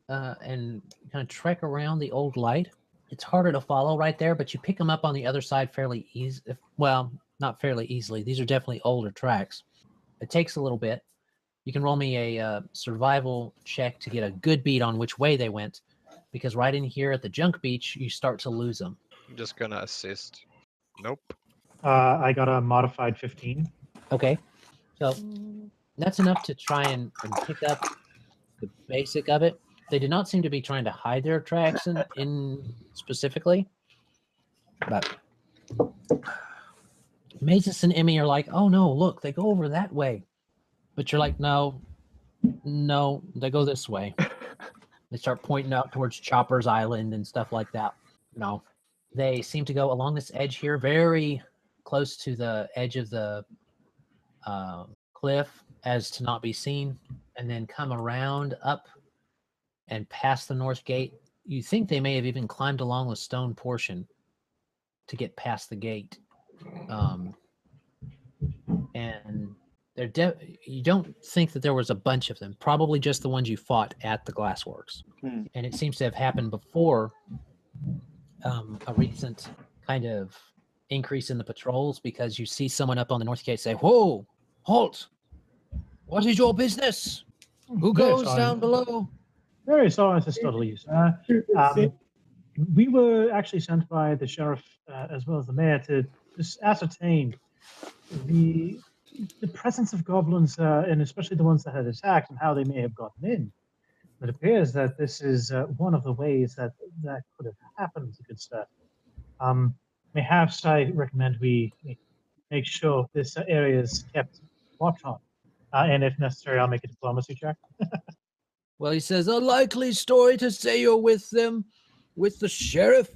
and kind of trek around the old light. It's harder to follow right there, but you pick them up on the other side fairly easy. Well, not fairly easily. These are definitely older tracks. It takes a little bit. You can roll me a survival check to get a good beat on which way they went, because right in here at the junk beach, you start to lose them. I'm just gonna assist. Nope. I got a modified 15. Okay. So that's enough to try and pick up the basic of it. They did not seem to be trying to hide their tracks in specifically, but Mazus and Emmy are like, oh no, look, they go over that way. But you're like, no, they go this way. They start pointing out towards Chopper's Island and stuff like that. No, they seem to go along this edge here, very close to the edge of the cliff as to not be seen, and then come around up and past the north gate. You think they may have even climbed along the stone portion to get past the gate. And they're you don't think that there was a bunch of them, probably just the ones you fought at the glassworks. And it seems to have happened before a recent kind of increase in the patrols, because you see someone up on the north gate say, whoa, halt, what is your business? Who goes down below? Very sorry to startle you, sir. We were actually sent by the sheriff as well as the mayor to just ascertain the presence of goblins, and especially the ones that had attacked, and how they may have gotten in. It appears that this is one of the ways that could have happened, good sir. Perhaps I recommend we make sure this area is kept watch on. And if necessary, I'll make a diplomacy check. Well, he says, a likely story to say you're with them, with the sheriff.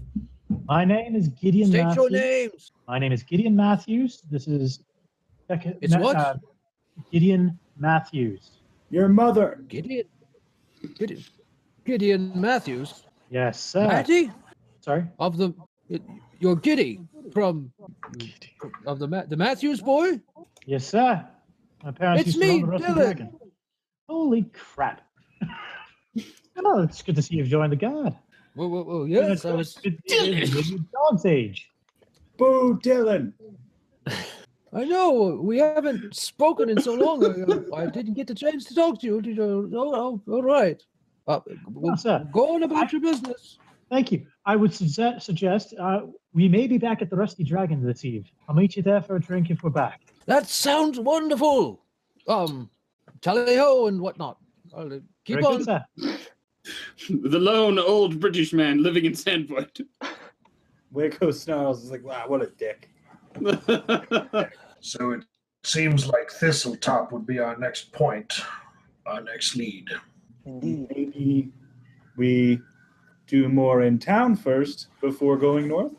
My name is Gideon State Matthews. your names. My name is Gideon Matthews. This is It's what? Gideon Matthews. Your mother. Gideon Matthews. Yes, sir. Matty? Sorry. You're Giddy from the Matthews boy? Yes, sir. My parents It's used to run me, the Rusty Dylan. Dragon. Holy crap. Oh, it's good to see you've joined the guard. Whoa, yes, I was. Dog's age. Boo, Dylan. I know, we haven't spoken in so long. I didn't get the chance to talk to you. Oh, all right. Sir. Go on about your business. Thank you. I would suggest we may be back at the Rusty Dragon this eve. I'll meet you there for a drink if we're back. That sounds wonderful. Tally ho and whatnot. Keep Very on. good, sir. The lone old British man living in Sandwood. Wayko snarls is like, wow, what a dick. So it seems like Thistletop would be our next point, our next lead. Indeed. Maybe we do more in town first before going north?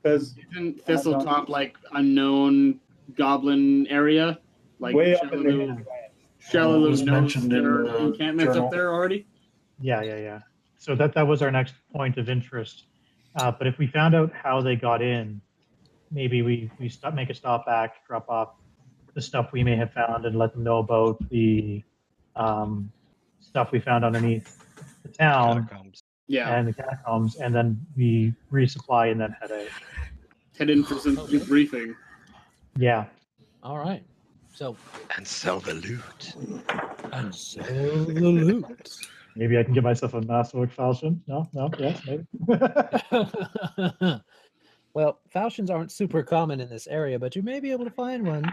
Because Isn't Thistletop like unknown goblin area? Like way up in the Shallowloo was knows mentioned in there the are encampments journal. up there already? Yeah. So that was our next point of interest. But if we found out how they got in, maybe we make a stop back, drop off the stuff we may have found, and let them know about the stuff we found underneath the town Catacombs. Yeah, and the catacombs, and then we resupply and then head out. head in for some debriefing. Yeah. All right. So And sell the loot. and sell the loot. Maybe I can give myself a massive falchion. No, yes, maybe. Well, falchions aren't super common in this area, but you may be able to find one.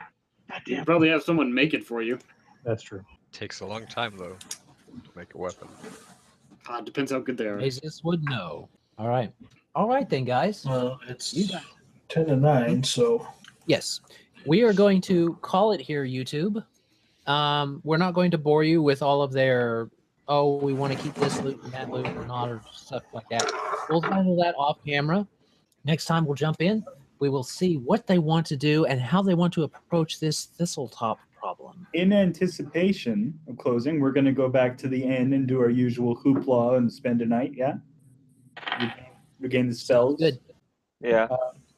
You probably have someone make it for you. That's true. Takes a long time though to make a weapon. Depends how good they are. Mazus would know. All right then, guys. Well, it's You got 10 to 9, so Yes, we are going to call it here, YouTube. We're not going to bore you with all of their, oh, we want to keep this loot and that loot and all or stuff like that. We'll handle that off camera. Next time we'll jump in. We will see what they want to do and how they want to approach this Thistletop problem. In anticipation of closing, we're going to go back to the inn and do our usual hoopla and spend a night, yeah? Regain the spells. Good. Yeah.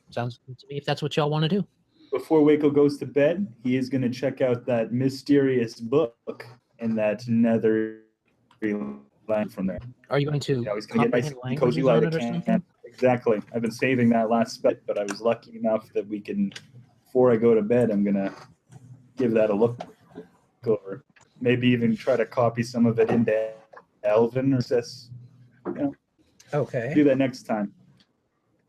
Sounds good to me if that's what y'all want to do. Before Wayko goes to bed, he is going to check out that mysterious book in that nether land from there. Are you going to Yeah, he's going to get nice comprehend cozy languages light on it or of something? Exactly. I've been saving that last bit, but I was lucky enough that we can, before I go to bed, I'm going to give that a look over. Maybe even try to copy some of it into Elven or Sis. Okay. Do that next time.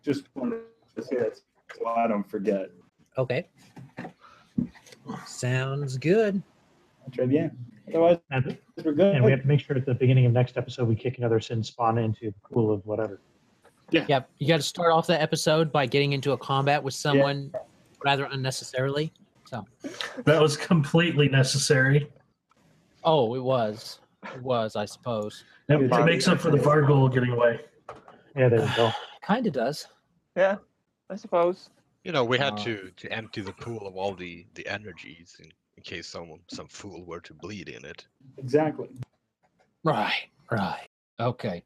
Just wanted to say that so I don't forget. Okay. Sounds good. Très bien. Otherwise, And, we're good. and we have to make sure at the beginning of next episode we kick another sin spawn into the pool of whatever. Yep. You got to start off the episode by getting into a combat with someone rather unnecessarily. So. that was completely necessary. Oh, it was. It was, I suppose. It makes up for the Vargol getting away. Yeah, there you go. Kind of does. Yeah, I suppose. You know, we had to empty the pool of all the energies in case some fool were to bleed in it. Exactly. Right. Okay.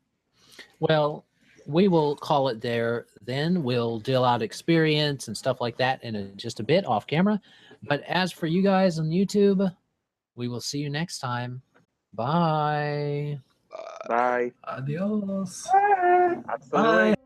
Well, we will call it there then. We'll deal out experience and stuff like that in just a bit off camera. But as for you guys on YouTube, we will see you next time. Bye. Bye. Adios. Hasta luego.